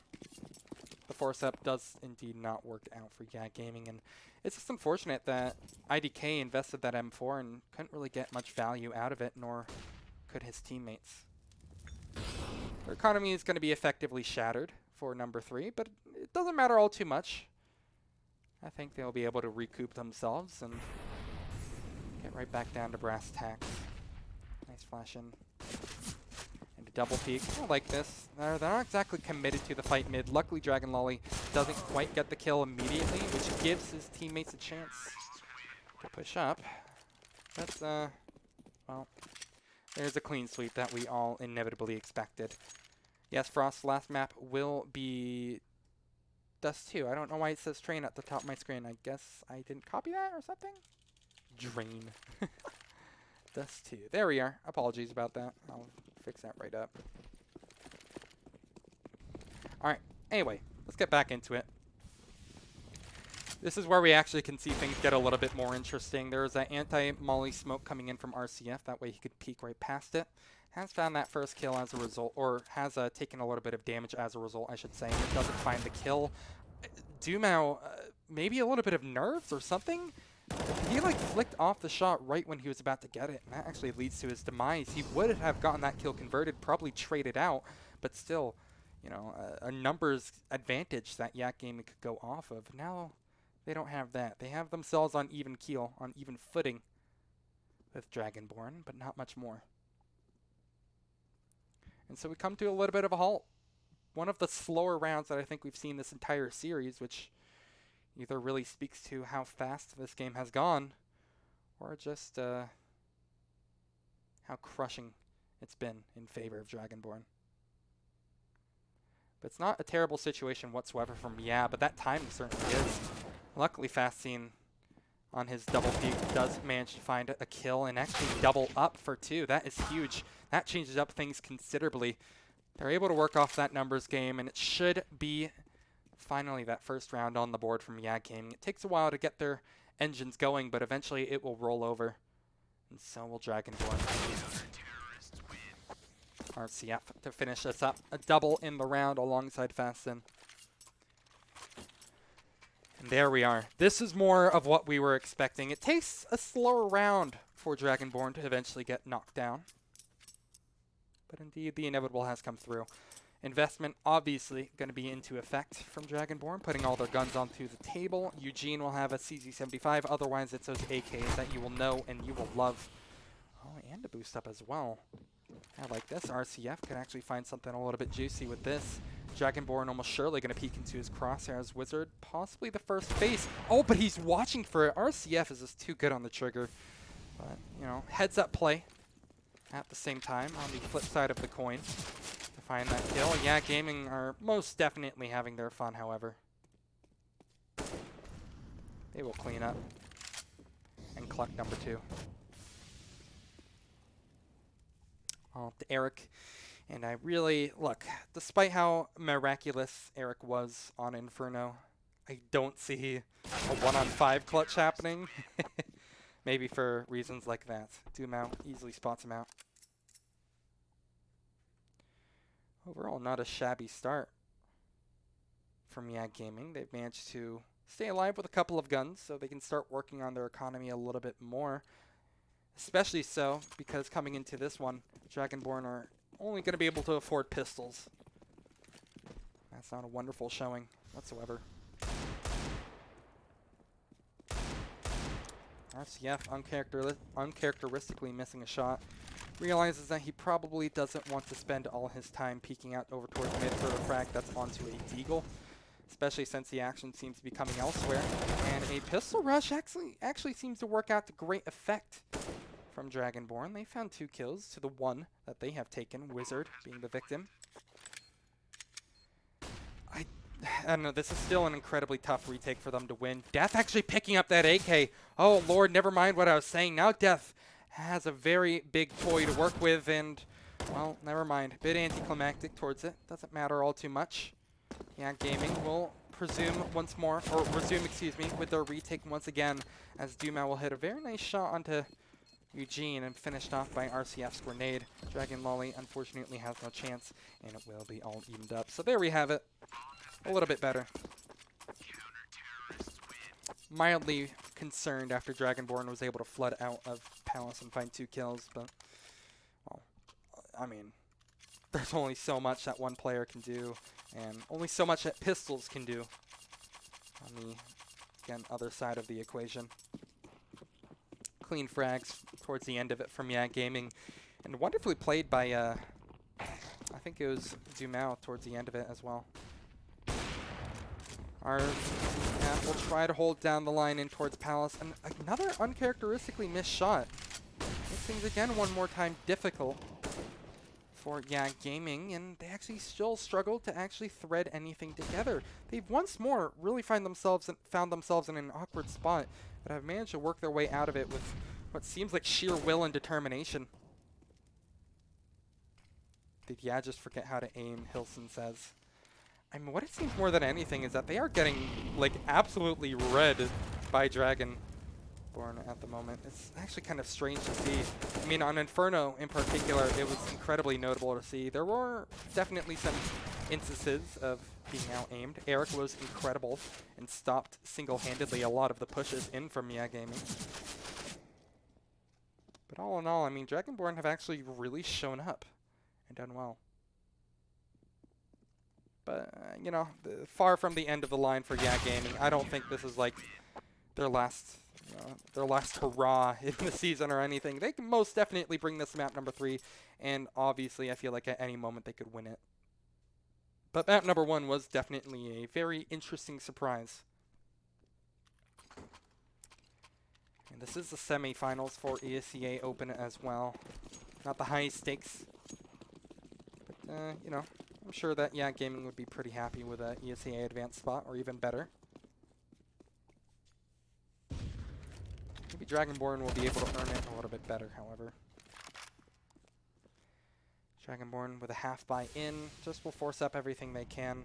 The force-up does indeed not work out for Yak Gaming, and it's just unfortunate that IDK invested that M4 and couldn't really get much value out of it, nor could his teammates. Their economy is going to be effectively shattered for number 3, but it doesn't matter all too much. I think they'll be able to recoup themselves and get right back down to brass tacks. Nice flash in. And a double peek. I like this. They're not exactly committed to the fight mid. Luckily, Dragon Lolly doesn't quite get the kill immediately, which gives his teammates a chance to push up. That's, well, there's a clean sweep that we all inevitably expected. Yes, Frost's last map will be Dust 2. I don't know why it says train at the top of my screen. I guess I didn't copy that or something? Drain. Dust 2. There we are. Apologies about that. I'll fix that right up. Alright. Anyway, let's get back into it. This is where we actually can see things get a little bit more interesting. There was that anti-molly smoke coming in from RCF. That way he could peek right past it. Has found that first kill as a result, or has taken a little bit of damage as a result, I should say. It doesn't find the kill. Doomau, maybe a little bit of nerves or something? He like flicked off the shot right when he was about to get it, and that actually leads to his demise. He would have gotten that kill converted, probably traded out, but still, a numbers advantage that Yak Gaming could go off of. Now they don't have that. They have themselves on even keel, on even footing with Dragonborn, but not much more. And so we come to a little bit of a halt. One of the slower rounds that I think we've seen this entire series, which either really speaks to how fast this game has gone, or just how crushing it's been in favor of Dragonborn. But it's not a terrible situation whatsoever from but that timing certainly is. Luckily, Fast Scene on his double peek. Does manage to find a kill and actually double up for 2. That is huge. That changes up things considerably. They're able to work off that numbers game, and it should be finally that first round on the board from YAG Gaming. It takes a while to get their engines going, but eventually it will roll over. And so will Dragonborn. RCF to finish this up. A double in the round alongside Fasten. And there we are. This is more of what we were expecting. It takes a slower round for Dragonborn to eventually get knocked down. But indeed, the inevitable has come through. Investment obviously going to be into effect from Dragonborn, putting all their guns onto the table. Eugene will have a CZ75. Otherwise, it's those AKs that you will know and you will love. Oh, and a boost up as well. I like this. RCF could actually find something a little bit juicy with this. Dragonborn almost surely going to peek into his crosshairs. Wizard, possibly the first face. Oh, but he's watching for it. RCF is just too good on the trigger. But, you know, heads up play at the same time on the flip side of the coin to find that kill. Yeah, Gaming are most definitely having their fun, however. They will clean up and collect number 2. To Eric, and I really, look, despite how miraculous Eric was on Inferno, I don't see a 1-on-5 clutch happening. Maybe for reasons like that. Dumao easily spots him out. Overall, not a shabby start from YAG Gaming. They've managed to stay alive with a couple of guns, so they can start working on their economy a little bit more. Especially so because coming into this one, Dragonborn are only going to be able to afford pistols. That's not a wonderful showing whatsoever. RCF uncharacteristically missing a shot. Realizes that he probably doesn't want to spend all his time peeking out over towards mid for a frag that's onto a deagle. Especially since the action seems to be coming elsewhere. And a pistol rush actually seems to work out to great effect from Dragonborn. They found 2 kills to the 1 that they have taken, Wizard being the victim. I don't know, this is still an incredibly tough retake for them to win. Death actually picking up that AK. Oh lord, never mind what I was saying. Now Death has a very big toy to work with, and, well, never mind. A bit anticlimactic towards it. Doesn't matter all too much. Yeah, Gaming will resume, excuse me, with their retake once again, as Dumao will hit a very nice shot onto Eugene and finished off by RCF's grenade. Dragon Lolly unfortunately has no chance, and it will be all evened up. So there we have it. A little bit better. Mildly concerned after Dragonborn was able to flood out of Palace and find 2 kills, but, well, I mean, there's only so much that one player can do, and only so much that pistols can do on the, again, other side of the equation. Clean frags towards the end of it from YAG Gaming, and wonderfully played by, I think it was Dumao towards the end of it as well. Our will try to hold down the line in towards Palace, and another uncharacteristically missed shot. Makes things again one more time difficult for YAG Gaming, and they actually still struggle to actually thread anything together. They've once more really found themselves in an awkward spot, but have managed to work their way out of it with what seems like sheer will and determination. Did YAG just forget how to aim, Hilson says. I mean, what it seems more than anything is that they are getting, like, absolutely read by Dragonborn at the moment. It's actually kind of strange to see. I mean, on Inferno in particular, it was incredibly notable to see. There were definitely some instances of being out-aimed. Eric was incredible and stopped single-handedly a lot of the pushes in from YAG Gaming. But all in all, I mean, Dragonborn have actually really shown up and done well. But, you know, far from the end of the line for YAG Gaming. I don't think this is like their last hurrah in the season or anything. They can most definitely bring this map number 3, and obviously I feel like at any moment they could win it. But map number 1 was definitely a very interesting surprise. And this is the semifinals for ESEA Open as well. Not the highest stakes, but, you know, I'm sure that YAG Gaming would be pretty happy with a ESEA advanced spot, or even better. Maybe Dragonborn will be able to earn it a little bit better, however. Dragonborn with a half buy in, just will force up everything they can.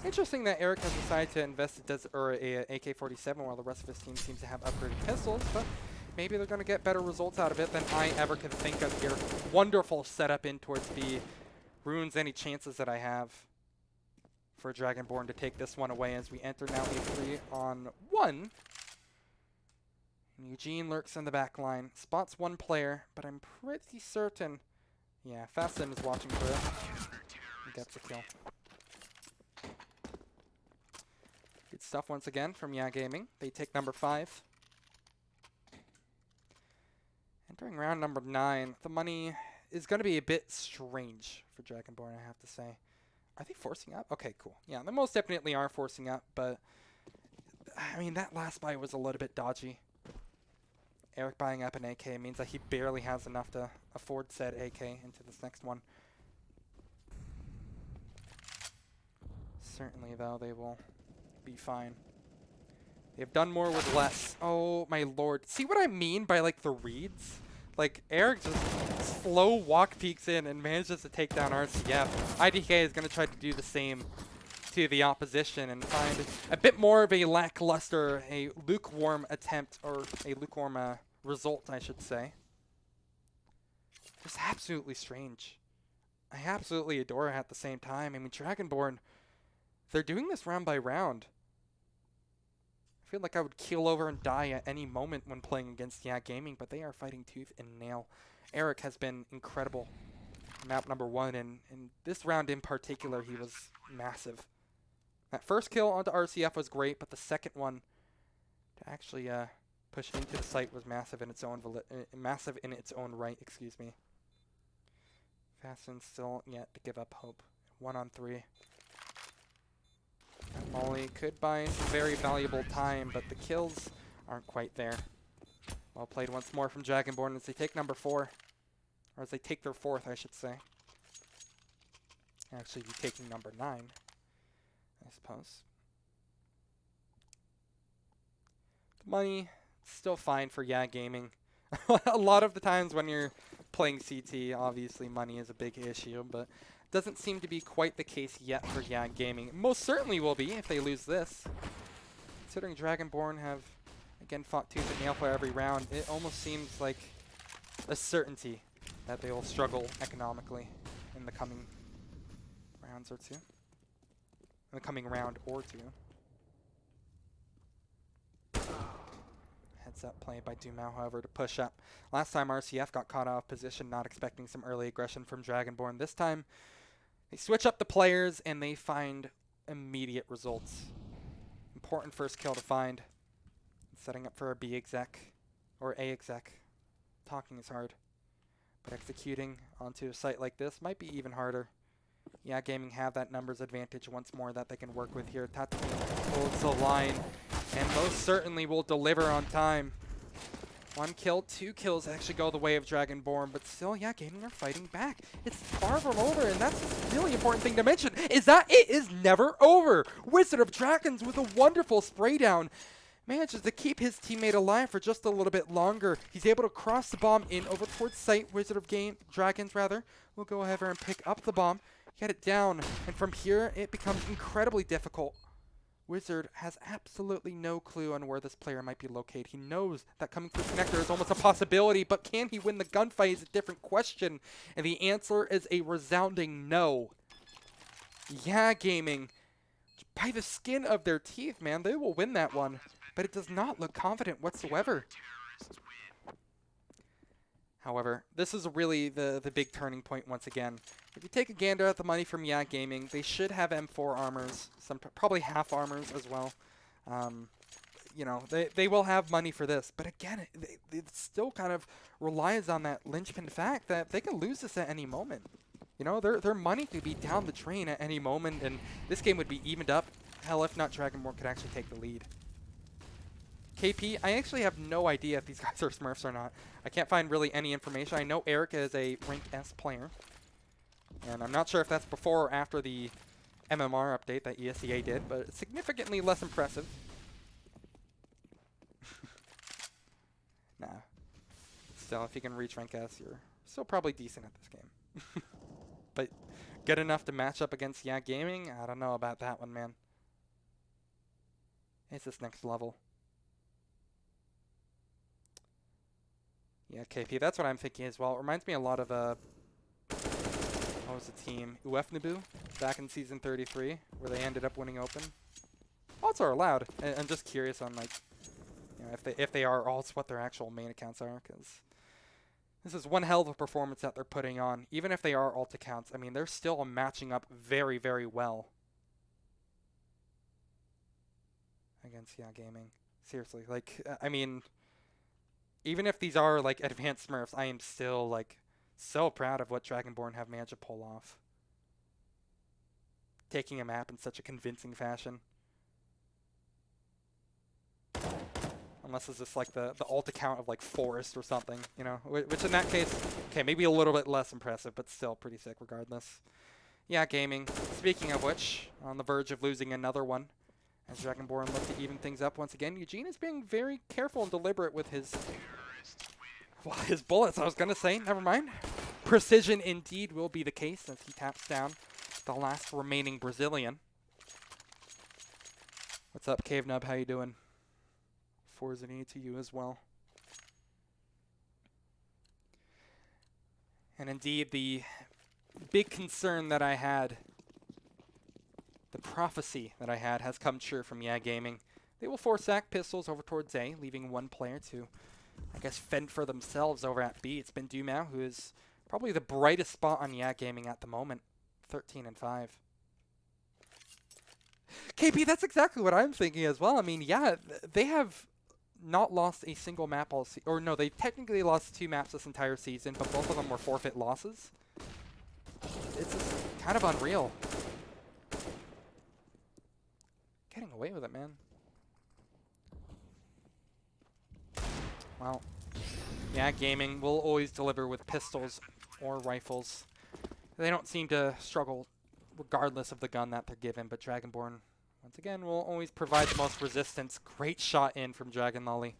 Interesting that Eric has decided to invest a AK-47 while the rest of his team seems to have upgraded pistols, but maybe they're going to get better results out of it than I ever could think of here. Wonderful setup in towards B. Ruins any chances that I have for Dragonborn to take this one away as we enter now a 3-on-1. Eugene lurks in the back line, spots one player, but I'm pretty certain, yeah, Fasten is watching for it. He gets a kill. Good stuff once again from Yeah Gaming. They take number 5. Entering round number 9, the money is going to be a bit strange for Dragonborn, I have to say. Are they forcing up? Okay, cool. Yeah, they most definitely are forcing up, but I mean, that last buy was a little bit dodgy. Eric buying up an AK means that he barely has enough to afford said AK into this next one. Certainly, though, they will be fine. They've done more with less. Oh, my lord. See what I mean by, like, the reads? Like, Eric just slow walk peeks in and manages to take down RCF. IDK is going to try to do the same to the opposition and find a bit more of a lackluster, a lukewarm attempt, or a lukewarm result, I should say. Just absolutely strange. I absolutely adore it at the same time. I mean, Dragonborn, they're doing this round by round. I feel like I would keel over and die at any moment when playing against Yeah Gaming, but they are fighting tooth and nail. Eric has been incredible. Map number 1, and in this round in particular, he was massive. That first kill onto RCF was great, but the second one to actually push into the site was massive in its own right. Excuse me. Fasten still yet to give up hope. 1-on-3. Molly could buy some very valuable time, but the kills aren't quite there. Well played once more from Dragonborn as they take number 4. Or as they take their 4th, I should say. Actually, be taking number 9, I suppose. The money, still fine for Yeah Gaming. A lot of the times when you're playing CT, obviously money is a big issue, but doesn't seem to be quite the case yet for Yeah Gaming. Most certainly will be if they lose this. Considering Dragonborn have, again, fought tooth and nail for every round, it almost seems like a certainty that they will struggle economically in the coming rounds or two. In the coming round or two. Heads up play by Dumao, however, to push up. Last time RCF got caught out of position, not expecting some early aggression from Dragonborn. This time, they switch up the players and they find immediate results. Important first kill to find. Setting up for a B exec, or A exec. Talking is hard, but executing onto a site like this might be even harder. Yeah, Gaming have that numbers advantage once more that they can work with here. Tatooine holds the line and most certainly will deliver on time. 1 kill, 2 kills actually go the way of Dragonborn, but still, Yeah Gaming are fighting back. It's far from over, and that's a really important thing to mention, is that it is never over. Wizard of Dragons with a wonderful spray down manages to keep his teammate alive for just a little bit longer. He's able to cross the bomb in over towards site. Wizard of Dragons will go ahead and pick up the bomb, get it down, and from here it becomes incredibly difficult. Wizard has absolutely no clue on where this player might be located. He knows that coming through connector is almost a possibility, but can he win the gunfight is a different question, and the answer is a resounding no. Yeah Gaming, by the skin of their teeth, man, they will win that one, but it does not look confident whatsoever. However, this is really the big turning point once again. If you take a gander at the money from Yeah Gaming, they should have M4 armors, probably half armors as well. You know, they will have money for this, but again, it still kind of relies on that linchpin fact that they can lose this at any moment. You know, their money could be down the drain at any moment, and this game would be evened up. Hell, if not, Dragonborn could actually take the lead. KP, I actually have no idea if these guys are Smurfs or not. I can't find really any information. I know Eric is a rank S player, and I'm not sure if that's before or after the MMR update that ESEA did, but it's significantly less impressive. still, if you can reach rank S, you're still probably decent at this game. But good enough to match up against Yak Gaming? I don't know about that one, man. It's this next level. Yeah, KP, that's what I'm thinking as well. It reminds me a lot of, what was the team? UFNBU back in Season 33, where they ended up winning Open. Alts are allowed. I'm just curious on, like, you know, if they are alts, what their actual main accounts are, because this is one hell of a performance that they're putting on. Even if they are alt accounts, I mean, they're still matching up very, very well against Yak Gaming. Seriously, like, I mean, even if these are, like, advanced Smurfs, I am still, like, so proud of what Dragonborn have managed to pull off. Taking a map in such a convincing fashion. Unless it's just, like, the alt account of, like, Forest or something, you know? Which in that case, okay, maybe a little bit less impressive, but still pretty sick regardless. Yeah, Gaming. Speaking of which, on the verge of losing another one, as Dragonborn look to even things up once again, Eugene is being very careful and deliberate with his bullets. I was going to say, never mind. Precision indeed will be the case as he taps down the last remaining Brazilian. What's up, Cave Nub? How you doing? Forza to you as well. And indeed, the big concern that I had, the prophecy that I had, has come true from Yak Gaming. They will force sack pistols over towards A, leaving one player to, I guess, fend for themselves over at B. It's been Dumao, who is probably the brightest spot on Yak Gaming at the moment, 13-5. KP, that's exactly what I'm thinking as well. I mean, yeah, they have not lost a single map all season. Or no, they technically lost 2 maps this entire season, but both of them were forfeit losses. It's just kind of unreal. Getting away with it, man. Well, yeah, Gaming will always deliver with pistols or rifles. They don't seem to struggle regardless of the gun that they're given, but Dragonborn, once again, will always provide the most resistance. Great shot in from Dragon Lolly.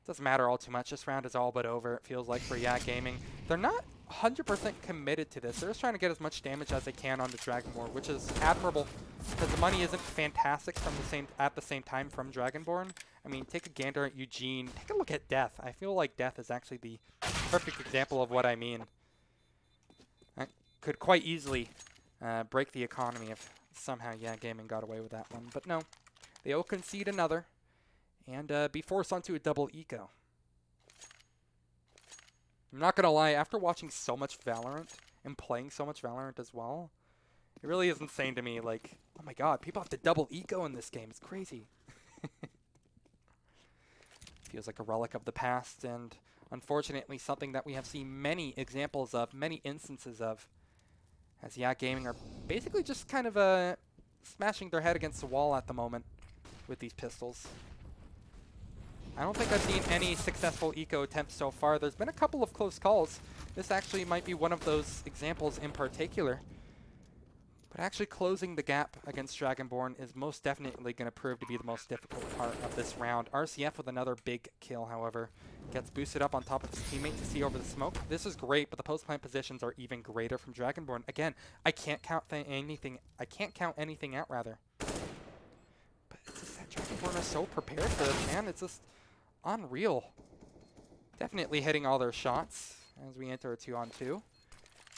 Doesn't matter all too much. This round is all but over, it feels like, for Yak Gaming. They're not 100% committed to this. They're just trying to get as much damage as they can onto Dragonborn, which is admirable, because the money isn't fantastic at the same time from Dragonborn. I mean, take a gander at Eugene. Take a look at Death. I feel like Death is actually the perfect example of what I mean. That could quite easily break the economy if somehow Yak Gaming got away with that one. But no, they will concede another and be forced onto a double eco. I'm not going to lie, after watching so much Valorant and playing so much Valorant as well, it really is insane to me. Like, oh my god, people have to double eco in this game. It's crazy. Feels like a relic of the past, and unfortunately something that we have seen many examples of, many instances of, as Yak Gaming are basically just kind of smashing their head against the wall at the moment with these pistols. I don't think I've seen any successful eco attempts so far. There's been a couple of close calls. This actually might be one of those examples in particular. But actually closing the gap against Dragonborn is most definitely going to prove to be the most difficult part of this round. RCF with another big kill, however, gets boosted up on top of his teammate to see over the smoke. This is great, but the post-plant positions are even greater from Dragonborn. Again, I can't count anything. I can't count anything out, rather. But it's just that Dragonborn are so prepared for this, man. It's just unreal. Definitely hitting all their shots as we enter a 2-on-2.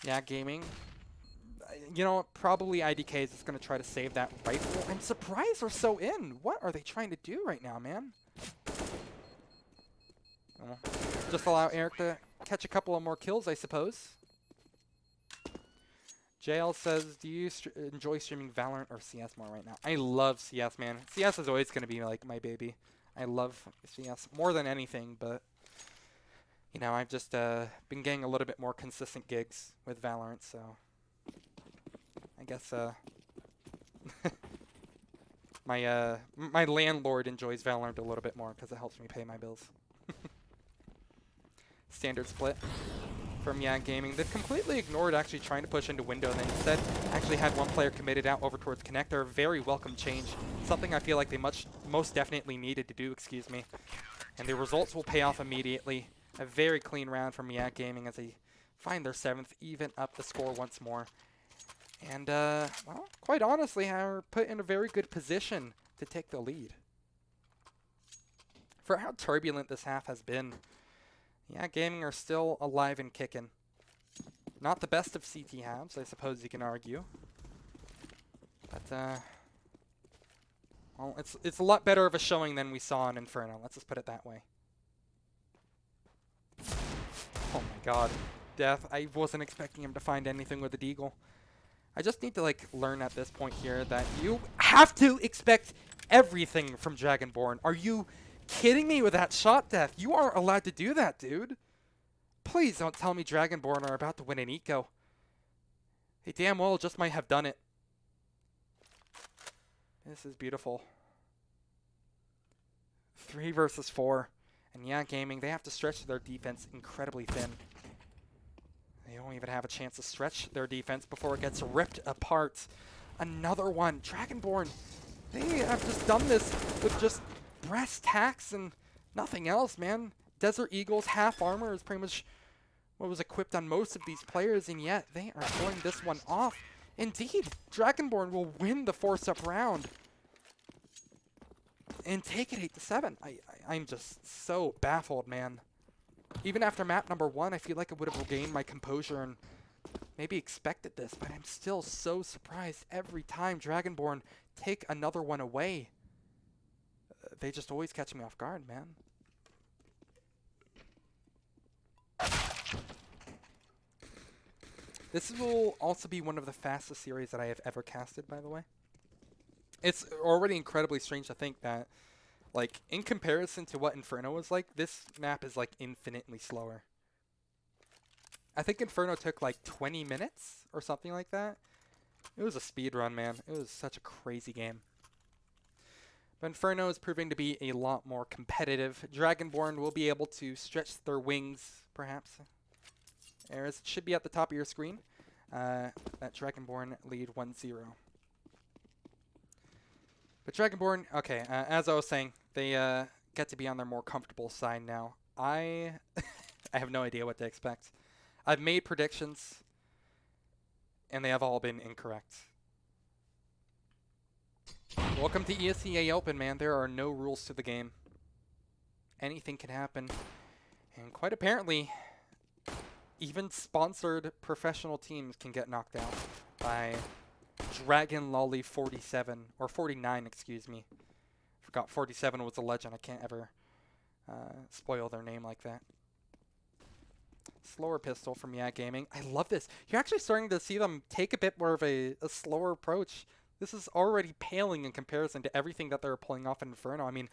Yeah, Gaming. You know, probably IDK is just going to try to save that rifle. I'm surprised they're so in. What are they trying to do right now, man? Well, just allow Eric to catch a couple of more kills, I suppose. JL says, do you enjoy streaming Valorant or CS more right now? I love CS, man. CS is always going to be like my baby. I love CS more than anything, but you know, I've just been getting a little bit more consistent gigs with Valorant, so I guess my landlord enjoys Valorant a little bit more because it helps me pay my bills. Standard split from Yak Gaming. They've completely ignored actually trying to push into window, and then instead actually had one player committed out over towards connector. Very welcome change. Something I feel like they most definitely needed to do, excuse me. And the results will pay off immediately. A very clean round from Yak Gaming as they find their 7th, even up the score once more. And, well, quite honestly, are put in a very good position to take the lead. For how turbulent this half has been, Yak Gaming are still alive and kicking. Not the best of CT halves, I suppose you can argue. But, well, it's a lot better of a showing than we saw in Inferno. Let's just put it that way. Oh my god. Death. I wasn't expecting him to find anything with a deagle. I just need to, like, learn at this point here that you have to expect everything from Dragonborn. Are you kidding me with that shot, Death? You aren't allowed to do that, dude. Please don't tell me Dragonborn are about to win an eco. They damn well just might have done it. This is beautiful. 3 versus 4. And Yak Gaming, they have to stretch their defense incredibly thin. They don't even have a chance to stretch their defense before it gets ripped apart. Another one. Dragonborn, they have just done this with just brass tacks and nothing else, man. Desert Eagle's half armor is pretty much what was equipped on most of these players, and yet they are pulling this one off. Indeed, Dragonborn will win the force-up round and take it 8-7. I'm just so baffled, man. Even after map number 1, I feel like I would have regained my composure and maybe expected this, but I'm still so surprised every time Dragonborn take another one away. They just always catch me off guard, man. This will also be one of the fastest series that I have ever casted, by the way. It's already incredibly strange to think that, like, in comparison to what Inferno was like, this map is, like, infinitely slower. I think Inferno took, like, 20 minutes or something like that. It was a speed run, man. It was such a crazy game. But Inferno is proving to be a lot more competitive. Dragonborn will be able to stretch their wings, perhaps. As it should be at the top of your screen. That Dragonborn lead 1-0. But Dragonborn, okay, as I was saying, they get to be on their more comfortable side now. I have no idea what to expect. I've made predictions, and they have all been incorrect. Welcome to ESEA Open, man. There are no rules to the game. Anything can happen. And quite apparently, even sponsored professional teams can get knocked out by Dragon Lolly 47, or 49, excuse me. Forgot 47 was a legend. I can't ever spoil their name like that. Slower pistol from Yak Gaming. I love this. You're actually starting to see them take a bit more of a slower approach. This is already paling in comparison to everything that they're pulling off in Inferno. I mean,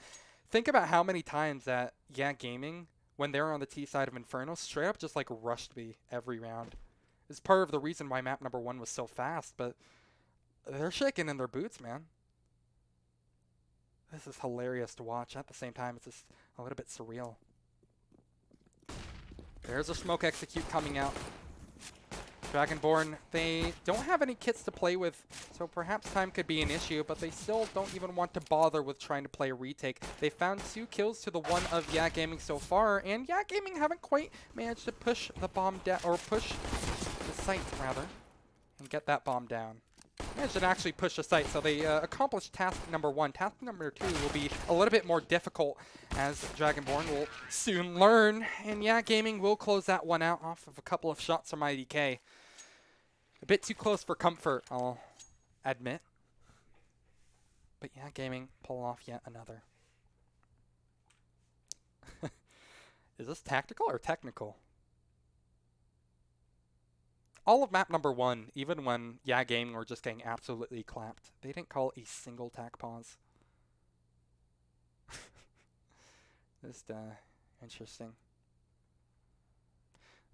think about how many times that Yak Gaming, when they were on the T side of Inferno, straight up just like rushed me every round. It's part of the reason why map number 1 was so fast, but they're shaking in their boots, man. This is hilarious to watch. At the same time, it's just a little bit surreal. There's a smoke execute coming out. Dragonborn, they don't have any kits to play with, so perhaps time could be an issue, but they still don't even want to bother with trying to play a retake. They found 2 kills to the 1 of Yak Gaming so far, and Yak Gaming haven't quite managed to push the bomb down, or push the site, rather, and get that bomb down. Managed to actually push the site, so they accomplished task number 1. Task number 2 will be a little bit more difficult, as Dragonborn will soon learn, and Yak Gaming will close that one out off of a couple of shots from IDK. A bit too close for comfort, I'll admit. But Yak Gaming pull off yet another. Is this tactical or technical? All of map number 1, even when Yak Gaming were just getting absolutely clapped, they didn't call a single tac pause. Just interesting.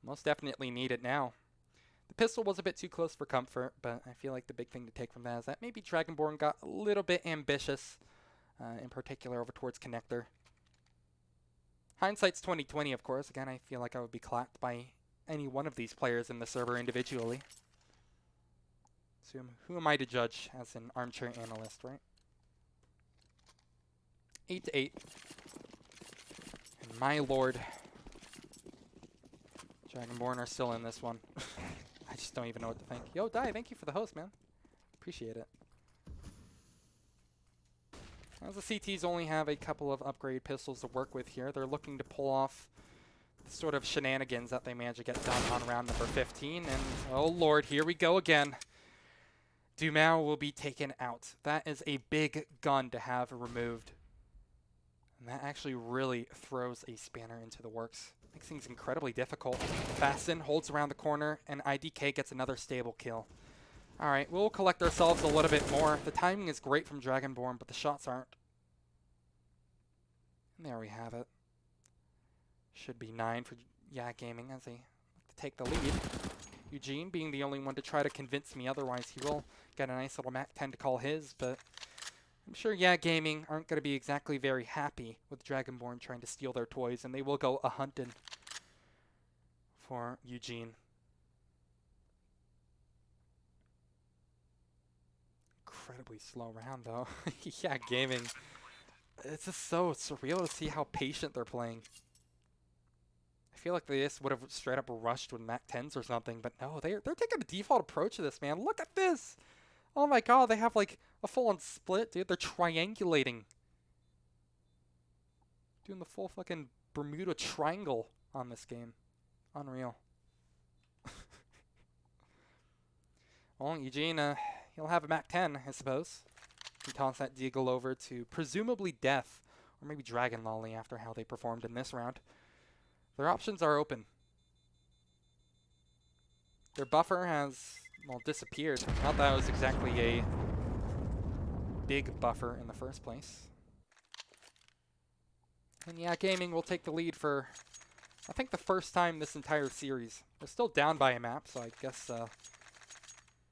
Most definitely need it now. The pistol was a bit too close for comfort, but I feel like the big thing to take from that is that maybe Dragonborn got a little bit ambitious, in particular over towards Connector. Hindsight's 20/20, of course. Again, I feel like I would be clapped by any one of these players in the server individually. So who am I to judge as an armchair analyst, right? 8-8. My lord. Dragonborn are still in this one. I just don't even know what to think. Yo, Dai, thank you for the host, man. Appreciate it. As the CTs only have a couple of upgrade pistols to work with here, they're looking to pull off the sort of shenanigans that they managed to get done on round number 15. And, oh lord, here we go again. Dumao will be taken out. That is a big gun to have removed. And that actually really throws a spanner into the works. Makes things incredibly difficult. Bastin holds around the corner, and IDK gets another stable kill. Alright, we'll collect ourselves a little bit more. The timing is great from Dragonborn, but the shots aren't. And there we have it. Should be 9 for Yak Gaming as they take the lead. Eugene being the only one to try to convince me otherwise. He will get a nice little Mac 10 to call his, but I'm sure Yak Gaming aren't going to be exactly very happy with Dragonborn trying to steal their toys, and they will go a-hunting for Eugene. Incredibly slow round, though. Yak Gaming. It's just so surreal to see how patient they're playing. I feel like they just would have straight up rushed with Mac 10s or something, but no, they're taking a default approach to this, man. Look at this! Oh my god, they have like a full-on split, dude. They're triangulating. Doing the full fucking Bermuda Triangle on this game. Unreal. Well, Eugene, he'll have a Mac 10, I suppose. He toss that Deagle over to presumably Death, or maybe Dragon Lolly after how they performed in this round. Their options are open. Their buffer has, well, disappeared. Not that it was exactly a big buffer in the first place. And yeah, Gaming will take the lead for, I think, the first time this entire series. They're still down by a map, so I guess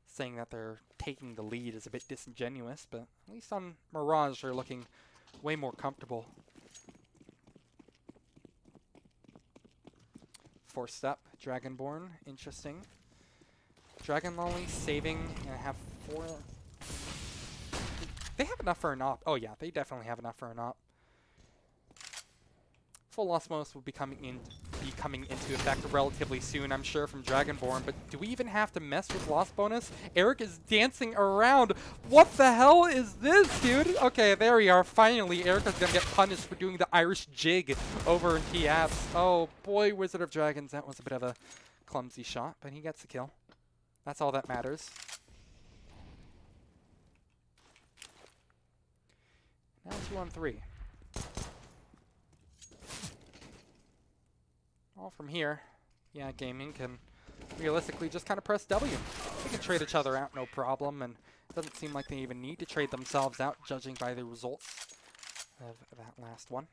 saying that they're taking the lead is a bit disingenuous, but at least on Mirage they're looking way more comfortable. Fourth step, Dragonborn, interesting. Dragon Lolly saving and have 4. They have enough for an op. Oh yeah, they definitely have enough for an op. Full Osmos will be coming into effect relatively soon, I'm sure, from Dragonborn. But do we even have to mess with Lost Bonus? Eric is dancing around. What the hell is this, dude? Okay, there we are. Finally, Eric is gonna get punished for doing the Irish jig over in TS. Oh boy, Wizard of Dragons, that was a bit of a clumsy shot, but he gets the kill. That's all that matters. Now 2-on-3. All from here, yeah, Gaming can realistically just kind of press W. They can trade each other out no problem, and it doesn't seem like they even need to trade themselves out, judging by the results of that last one.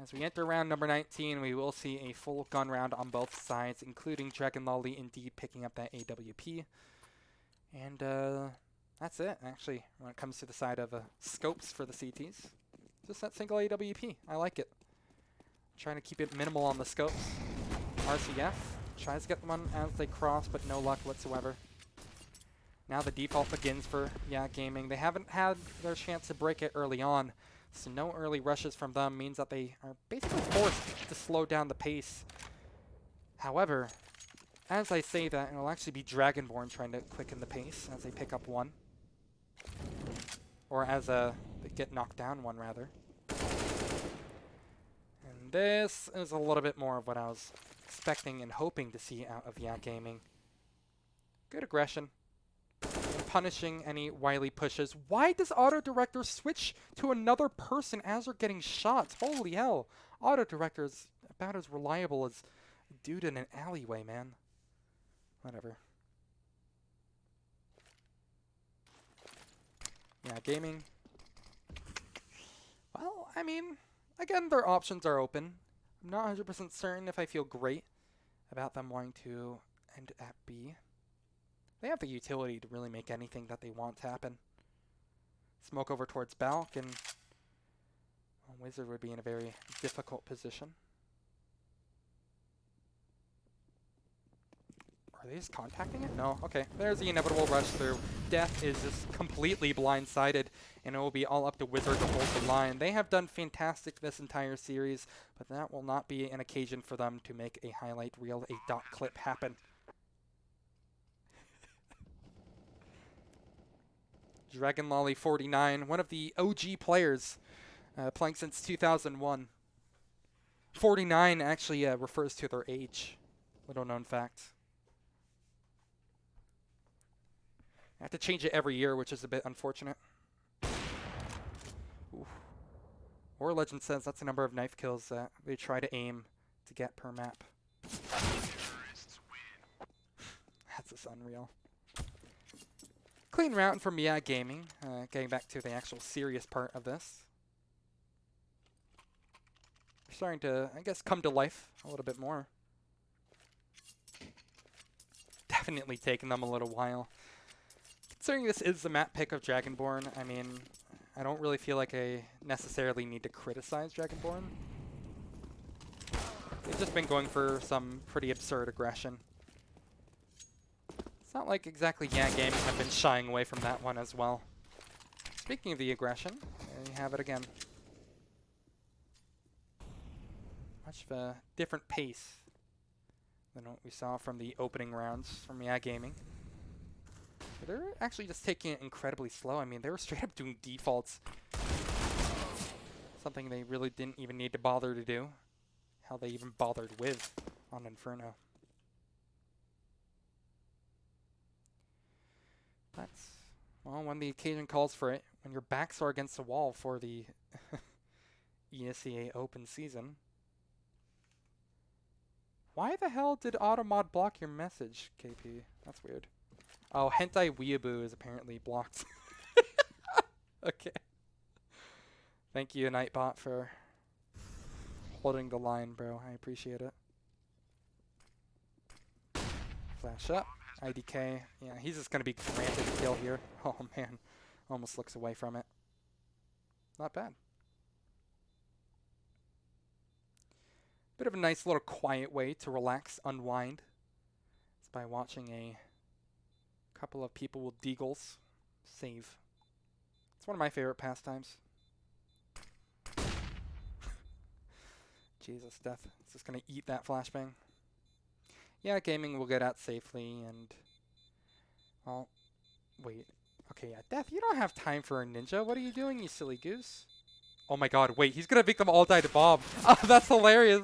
As we enter round number 19, we will see a full gun round on both sides, including Dragon Lolly indeed picking up that AWP. And that's it, actually, when it comes to the side of scopes for the CTs. Just that single AWP. I like it. Trying to keep it minimal on the scopes. RCF tries to get one as they cross, but no luck whatsoever. Now the default begins for Yak Gaming. They haven't had their chance to break it early on, so no early rushes from them means that they are basically forced to slow down the pace. However, as I say that, it'll actually be Dragonborn trying to quicken the pace as they pick up one. Or as they get knocked down one, rather. And this is a little bit more of what I was expecting and hoping to see out of Yak Gaming. Good aggression. And punishing any wily pushes. Why does Auto Director switch to another person as they're getting shot? Holy hell. Auto Director is about as reliable as a dude in an alleyway, man. Whatever. Yeah, Gaming. Well, I mean, again, their options are open. I'm not 100% certain if I feel great about them wanting to end at B. They have the utility to really make anything that they want happen. Smoke over towards Balk, and Wizard would be in a very difficult position. Are they just contacting it? No. Okay. There's the inevitable rush through. Death is just completely blindsided, and it will be all up to Wizard to hold the line. They have done fantastic this entire series, but that will not be an occasion for them to make a highlight reel, a dot clip happen. Dragon Lolly 49, one of the OG players, playing since 2001. 49 actually refers to their age. Little known fact. I have to change it every year, which is a bit unfortunate. Ooh. War Legend says that's the number of knife kills that they try to aim to get per map. That's just unreal. Clean round from ESEA Gaming. Getting back to the actual serious part of this. They're starting to, I guess, come to life a little bit more. Definitely taking them a little while. Considering this is the map pick of Dragonborn, I mean, I don't really feel like I necessarily need to criticize Dragonborn. They've just been going for some pretty absurd aggression. It's not like exactly ESEA Gaming have been shying away from that one as well. Speaking of the aggression, there you have it again. Much of a different pace than what we saw from the opening rounds from ESEA Gaming. But they're actually just taking it incredibly slow. I mean, they were straight up doing defaults. Something they really didn't even need to bother to do. How they even bothered with on Inferno. That's, well, when the occasion calls for it, when your backs are against the wall for the ESEA Open season. Why the hell did Automod block your message, KP? That's weird. Oh, Hentai Weeaboo is apparently blocked. Okay. Thank you, Nightbot, for holding the line, bro. I appreciate it. Flash up. IDK. Yeah, he's just going to be granted a kill here. Oh, man. Almost looks away from it. Not bad. Bit of a nice little quiet way to relax, unwind. It's by watching a couple of people with deagles save. It's one of my favorite pastimes. Jesus, Death. It's just going to eat that flashbang. Yeah, Gaming will get out safely, and... well, wait. Okay, yeah, Death, you don't have time for a ninja. What are you doing, you silly goose? Oh my god, wait, he's going to make them all die to Bob. Oh, that's hilarious.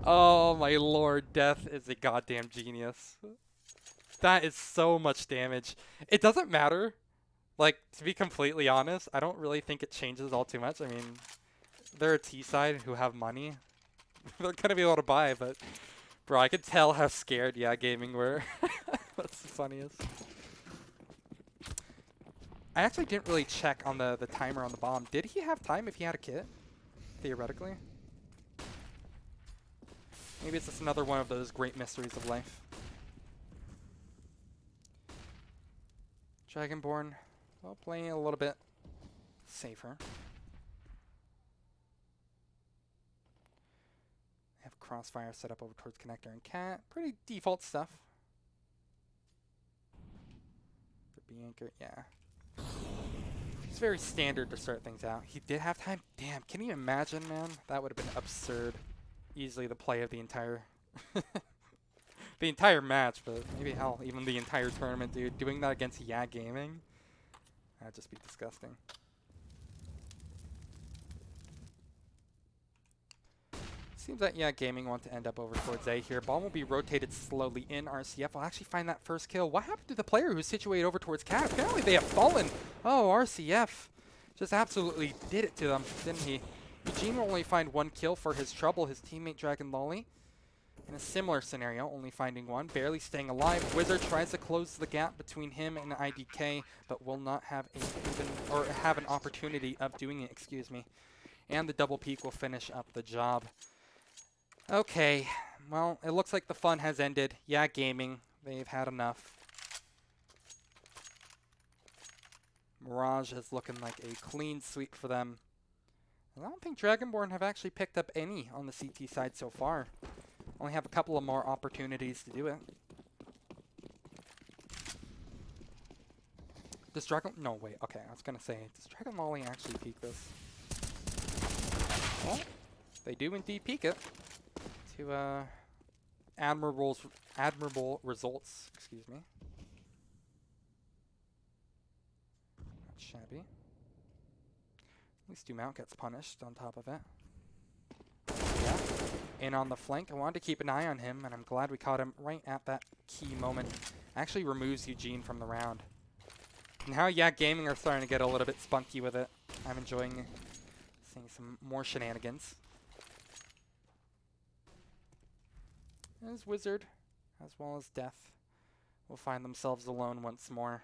Oh my lord, Death is a goddamn genius. That is so much damage. It doesn't matter. Like, to be completely honest, I don't really think it changes all too much. I mean, they're a T-side who have money. They're going to be able to buy, but... bro, I could tell how scared ESEA Gaming were. That's the funniest. I actually didn't really check on the timer on the bomb. Did he have time if he had a kit? Theoretically? Maybe it's just another one of those great mysteries of life. Dragonborn, well, playing a little bit safer. They have Crossfire set up over towards Connector and Cat. Pretty default stuff. The B-Anchor, yeah. It's very standard to start things out. He did have time. Damn, can you imagine, man? That would have been absurd. Easily the play of the entire the entire match, but maybe hell, even the entire tournament, dude. Doing that against ESEA Gaming, that'd just be disgusting. Seems that ESEA Gaming want to end up over towards A here. Bomb will be rotated slowly in. RCF will actually find that first kill. What happened to the player who's situated over towards Cat? Apparently they have fallen. Oh, RCF just absolutely did it to them, didn't he? Eugene will only find one kill for his trouble. His teammate Dragon Lolly, in a similar scenario, only finding one, barely staying alive. Wizard tries to close the gap between him and IDK, but will not have have an opportunity of doing it. Excuse me. And the double peak will finish up the job. Okay, well, it looks like the fun has ended. ESEA Gaming, they've had enough. Mirage is looking like a clean sweep for them. I don't think Dragonborn have actually picked up any on the CT side so far. Only have a couple of more opportunities to do it. Does Dragon... No, wait. Okay, I was going to say, does Dragon Molly actually peek this? Well, they do indeed peek it. To, admirable results. Excuse me. Not shabby. At least Dumount gets punished on top of it. Yeah. In on the flank. I wanted to keep an eye on him, and I'm glad we caught him right at that key moment. Actually removes Eugene from the round. Now, yeah, Gaming are starting to get a little bit spunky with it. I'm enjoying seeing some more shenanigans. As Wizard, as well as Death, will find themselves alone once more.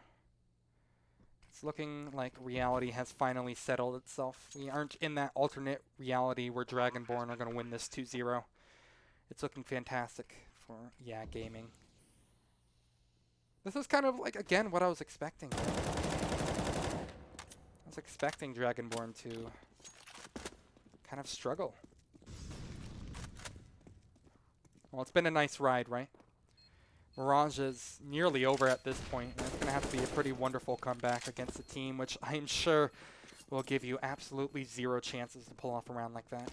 It's looking like reality has finally settled itself. We aren't in that alternate reality where Dragonborn are going to win this 2-0. It's looking fantastic for, yeah, Gaming. This is kind of like, again, what I was expecting. I was expecting Dragonborn to kind of struggle. Well, it's been a nice ride, right? Mirage is nearly over at this point, and it's going to have to be a pretty wonderful comeback against a team which I'm sure will give you absolutely zero chances to pull off a round like that.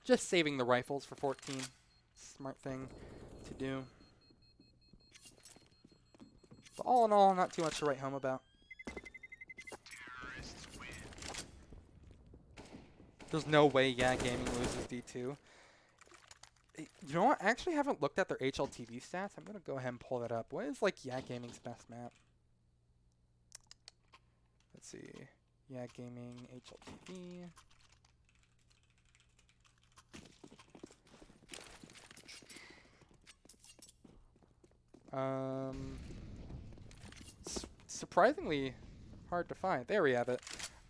Just saving the rifles for 14. Smart thing to do. But all in all, not too much to write home about. There's no way, yeah, Gaming loses D2. You know what? I actually haven't looked at their HLTV stats. I'm going to go ahead and pull that up. What is, like, Yeah Gaming's best map? Let's see. Yeah Gaming, HLTV. Surprisingly hard to find. There we have it.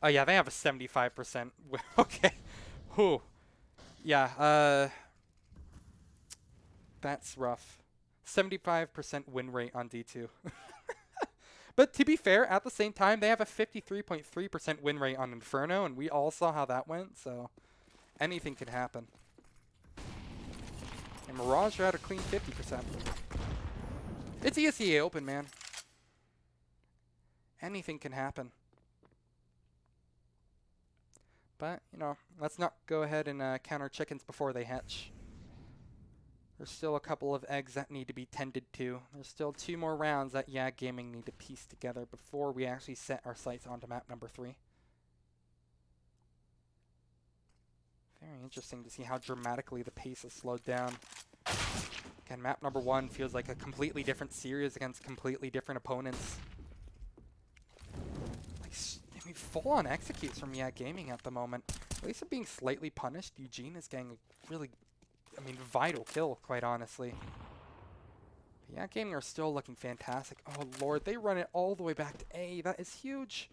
Oh, yeah, they have a 75%. Okay. Whew. Yeah, that's rough. 75% win rate on D2. But to be fair, at the same time, they have a 53.3% win rate on Inferno, and we all saw how that went, so anything could happen. And Mirage are at a clean 50%. It's ESEA Open, man. Anything can happen. But, you know, let's not go ahead and count our chickens before they hatch. There's still a couple of eggs that need to be tended to. There's still 2 more rounds that Yeah Gaming need to piece together before we actually set our sights onto map number 3. Very interesting to see how dramatically the pace has slowed down. Again, map number 1 feels like a completely different series against completely different opponents. Like, I mean, full-on executes from Yeah Gaming at the moment. At least they're being slightly punished. Eugene is getting a really, I mean, vital kill, quite honestly. But Yeah Gaming are still looking fantastic. Oh, Lord, they run it all the way back to A. That is huge.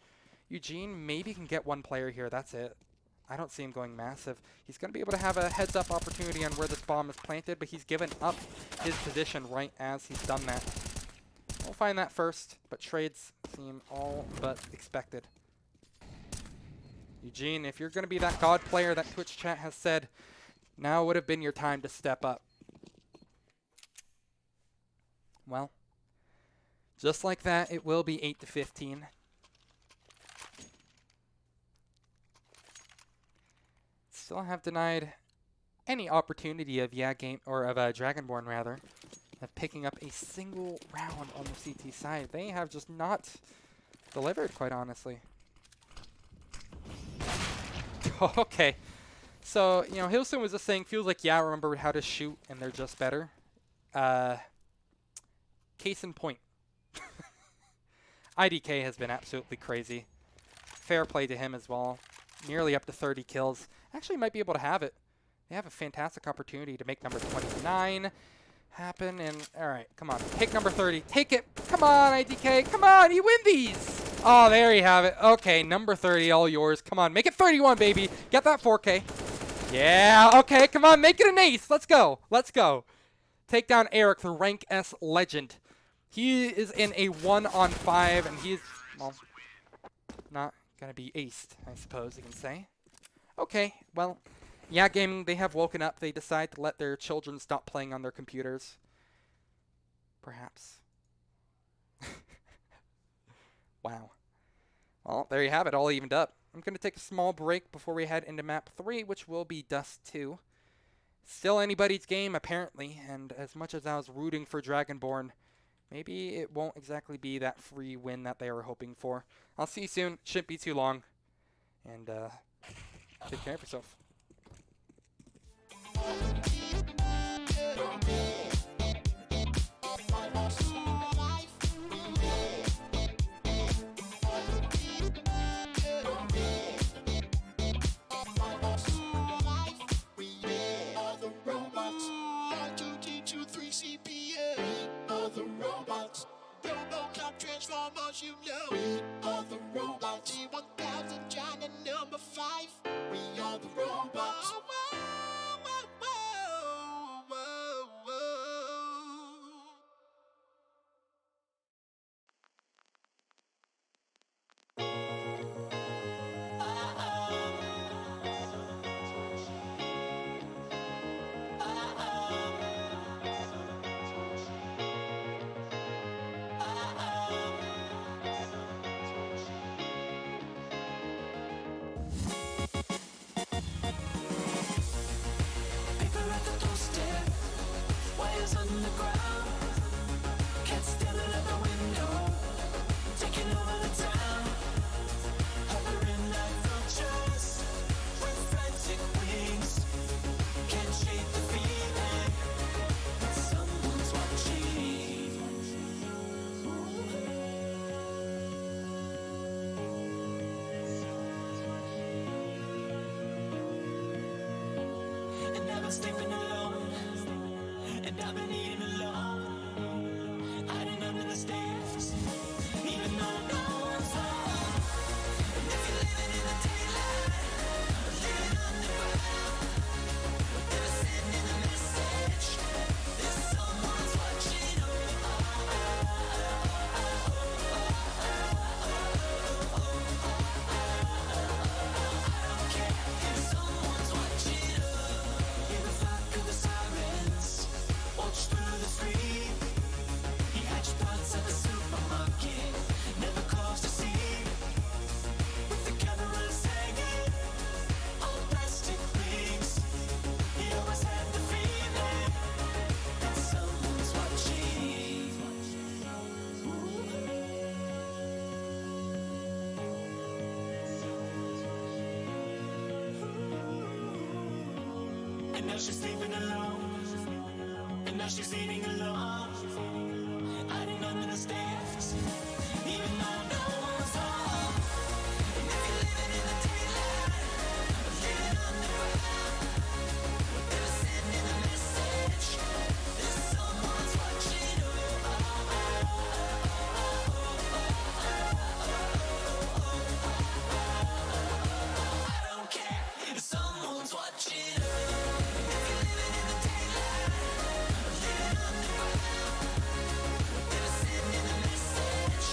Eugene maybe can get 1 player here. That's it. I don't see him going massive. He's going to be able to have a heads-up opportunity on where this bomb is planted, but he's given up his position right as he's done that. We'll find that first, but trades seem all but expected. Eugene, if you're going to be that god player that Twitch chat has said, now would have been your time to step up. Well, just like that, it will be 8-15. Still have denied any opportunity of Dragonborn rather, of picking up a single round on the CT side. They have just not delivered, quite honestly. Okay. So, you know, Hilson was just saying, feels like Yeah remembered how to shoot and they're just better. Case in point. IDK has been absolutely crazy. Fair play to him as well. Nearly up to 30 kills. Actually might be able to have it. They have a fantastic opportunity to make number 29 happen. And, all right, come on. Take number 30. Take it. Come on, IDK. Come on. You win these. Oh, there you have it. Okay, number 30, all yours. Come on. Make it 31, baby. Get that 4K. Yeah, okay. Come on. Make it an ace. Let's go. Let's go. Take down Eric, the rank S legend. He is in a 1-on-5, and he's, well, not going to be aced, I suppose you can say. Okay, well, Yeah, gaming, they have woken up. They decide to let their children stop playing on their computers. Perhaps. Wow. Well, there you have it, all evened up. I'm going to take a small break before we head into map 3, which will be Dust 2. Still anybody's game, apparently, and as much as I was rooting for Dragonborn, maybe it won't exactly be that free win that they were hoping for. I'll see you soon. Shouldn't be too long. And take care of yourself. Transformers, you know we are the robots. T-1000, China number 5. We are the robots. Whoa, whoa, whoa, whoa, whoa. Paper at the doorstep, wires on the ground. Cats staring at the window, taking over the town. Hovering like vultures with frantic wings. Can't shake the feeling that someone's watching. And I've been sleeping alone, and I've been eating alone, hiding under the stairs, even though no one's home. And if you're living in the daylight, or living underground, they're sending a message that someone's watching. I don't care if someone's watching. Hear the flock of the sirens, watch through the screen. He hatched thoughts at the supermarket, never close to see. With the cameras hanging on plastic rings, he always had the feeling that someone's watching. And now she's sleeping alone, and now she's eating alone, hiding under the stairs, even though no one's home. And if you're living in the daylight, or living underground, they're sending a message that someone's watching. I don't care if someone's watching. If you're living in the daylight, or living underground, they're sending a message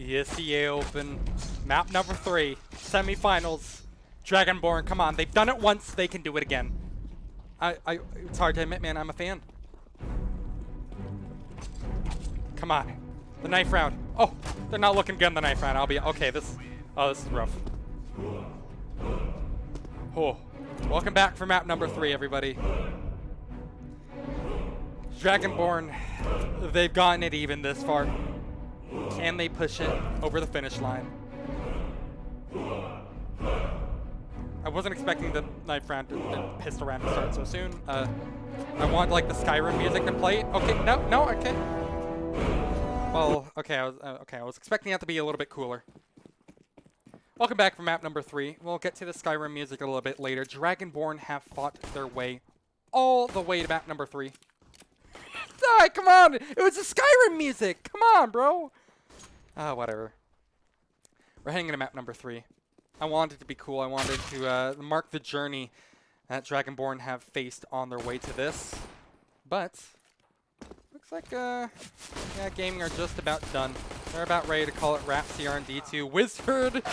ESEA Open, map number 3, semifinals. Dragonborn, come on, they've done it once, they can do it again. It's hard to admit, man, I'm a fan. Come on, the knife round. Oh, they're not looking good in the knife round. I'll be okay. This is rough. Oh, welcome back for map number 3, everybody. Dragonborn, they've gotten it even this far. Can they push it over the finish line? I wasn't expecting the knife round, the pistol round to start so soon. I want like the Skyrim music to play. Okay, no, okay. Well, okay, I was expecting that to be a little bit cooler. Welcome back for map number 3. We'll get to the Skyrim music a little bit later. Dragonborn have fought their way all the way to map number 3. Die, come on! It was the Skyrim music! Come on, bro! Whatever. We're heading into map number 3. I wanted it to be cool. I wanted to mark the journey that Dragonborn have faced on their way to this. But looks like yeah, gaming are just about done. They're about ready to call it wraps here on D2. Wizard!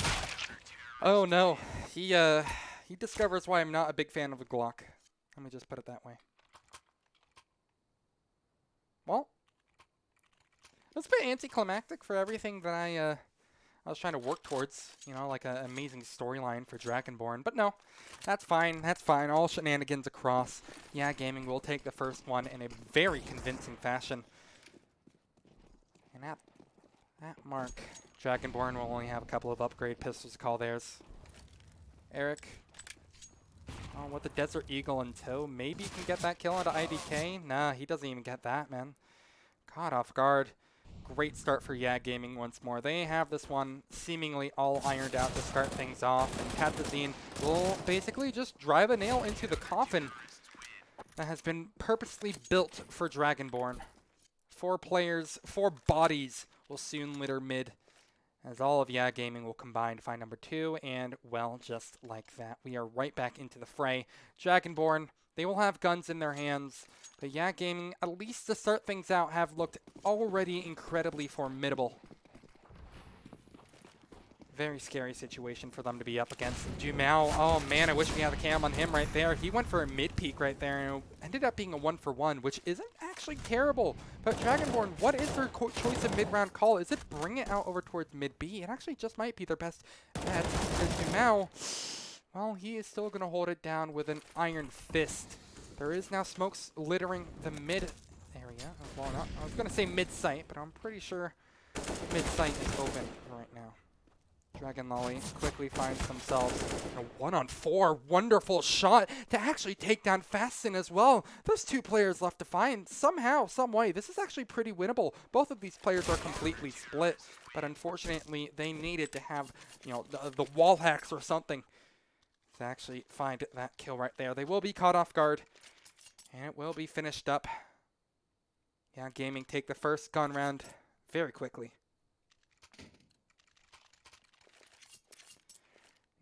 Oh no. He discovers why I'm not a big fan of the Glock. Let me just put it that way. Well, it's a bit anticlimactic for everything that I was trying to work towards, you know, like an amazing storyline for Dragonborn. But no, that's fine. That's fine. All shenanigans across. Yeah, gaming will take the first one in a very convincing fashion. And at that mark, Dragonborn will only have a couple of upgrade pistols to call theirs. Eric. Oh, with the Desert Eagle in tow, maybe he can get that kill into IDK? Nah, he doesn't even get that, man. Caught off guard. Great start for Yeah Gaming once more. They have this one seemingly all ironed out to start things off, and Katazine will basically just drive a nail into the coffin that has been purposely built for Dragonborn. 4 players, 4 bodies will soon litter mid, as all of Yeah Gaming will combine to find number 2, and well, just like that, we are right back into the fray. Dragonborn, they will have guns in their hands, but Yeah Gaming, at least to start things out, have looked already incredibly formidable. Very scary situation for them to be up against. Jumao, oh man, I wish we had a cam on him right there. He went for a mid-peak right there, and it ended up being a 1-for-1, which isn't actually terrible. But Dragonborn, what is their choice of mid-round call? Is it bring it out over towards mid-B? It actually just might be their best bet. Jumao, well, he is still going to hold it down with an iron fist. There is now smokes littering the mid area. I was going to say mid-site, but I'm pretty sure mid-site is open right now. Dragon Lolly quickly finds themselves in a 1-on-4. Wonderful shot to actually take down Fastin as well. There's 2 players left to find. Somehow, some way, this is actually pretty winnable. Both of these players are completely split, but unfortunately, they needed to have, you know, the wall hacks or something to actually find that kill right there. They will be caught off guard, and it will be finished up. Yeah, Gaming take the first gun round very quickly.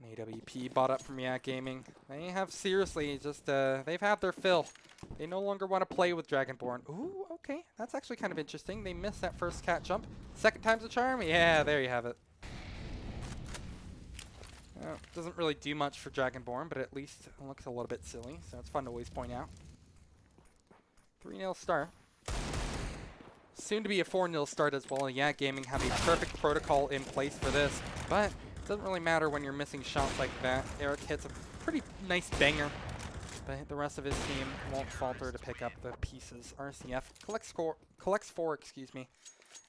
AWP bought up from Yeah Gaming. They have seriously just, they've had their fill. They no longer want to play with Dragonborn. Ooh, okay. That's actually kind of interesting. They missed that first cat jump. Second time's a charm? Yeah, there you have it. Doesn't really do much for Dragonborn, but at least it looks a little bit silly, so it's fun to always point out. 3-0 start. Soon to be a 4-0 start as well. Yeah Gaming have a perfect protocol in place for this, but it doesn't really matter when you're missing shots like that. Eric hits a pretty nice banger, but the rest of his team won't falter to pick up the pieces. RCF collects 4, excuse me,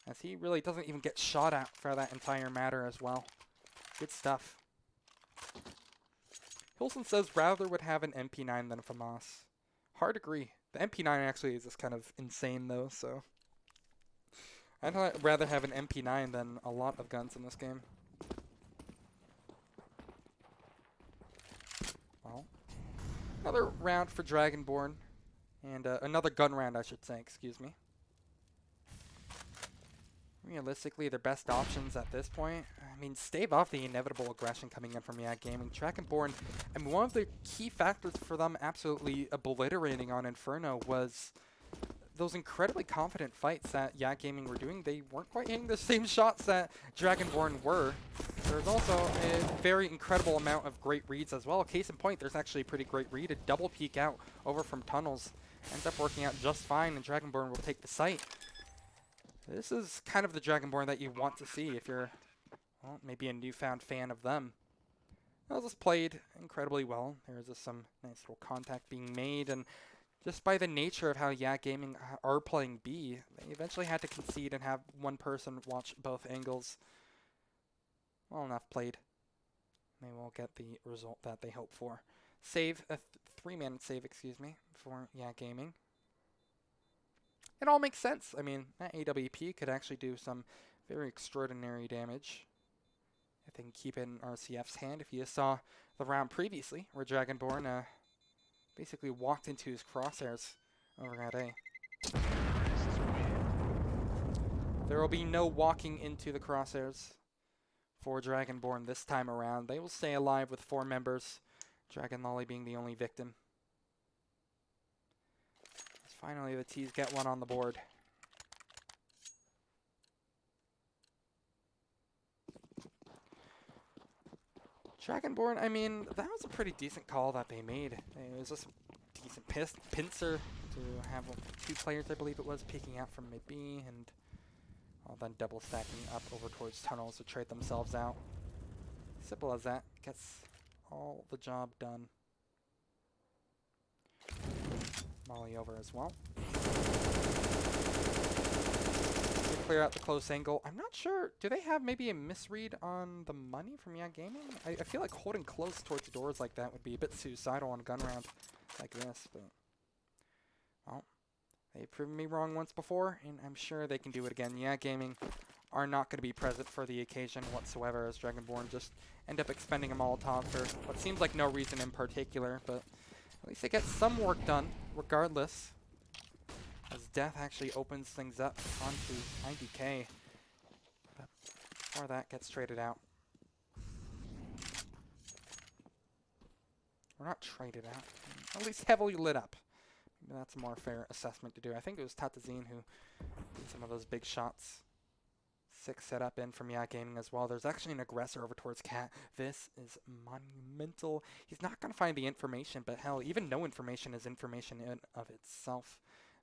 as he really doesn't even get shot at for that entire matter as well. Good stuff. Hilson says rather would have an MP9 than a FAMAS. Hard agree. The MP9 actually is just kind of insane though, so I'd rather have an MP9 than a lot of guns in this game. Well, another round for Dragonborn, and another gun round, I should say, excuse me. Realistically, their best options at this point, I mean, stave off the inevitable aggression coming in from Yeah Gaming. Dragonborn, I mean, one of the key factors for them absolutely obliterating on Inferno was those incredibly confident fights that Yak Gaming were doing, they weren't quite hitting the same shots that Dragonborn were. There's also a very incredible amount of great reads as well. Case in point, there's actually a pretty great read, a double peek out over from tunnels. Ends up working out just fine, and Dragonborn will take the site. This is kind of the Dragonborn that you want to see if you're, well, maybe a newfound fan of them. That was just played incredibly well. There's just some nice little contact being made, and just by the nature of how Yak Gaming are playing B, they eventually had to concede and have one person watch both angles. Well enough played. They will get the result that they hope for. Save, a 3-man save, excuse me, for Yak Gaming. It all makes sense. I mean, that AWP could actually do some very extraordinary damage if they can keep it in RCF's hand. If you saw the round previously, where Dragonborn basically walked into his crosshairs over at A. There will be no walking into the crosshairs for Dragonborn this time around. They will stay alive with 4 members, Dragon Lolly being the only victim. As finally the T's get one on the board. Dragonborn, I mean, that was a pretty decent call that they made. It was just a decent pincer to have 2 players, I believe it was, peeking out from mid B, and then double stacking up over towards tunnels to trade themselves out. Simple as that. Gets all the job done. Molly over as well. To clear out the close angle. I'm not sure. Do they have maybe a misread on the money from Yak Gaming? I feel like holding close towards doors like that would be a bit suicidal on a gun round like this, but well, they've proven me wrong once before, and I'm sure they can do it again. Yak Gaming are not going to be present for the occasion whatsoever, as Dragonborn just end up expending a Molotov for what seems like no reason in particular, but at least they get some work done, regardless, as Death actually opens things up onto 90k. But before that gets traded out. Or not traded out, at least heavily lit up. Maybe that's a more fair assessment to do. I think it was Tatazine who did some of those big shots. 6 set up in from Yak Gaming as well. There's actually an aggressor over towards Cat. This is monumental. He's not going to find the information, but hell, even no information is information in of itself.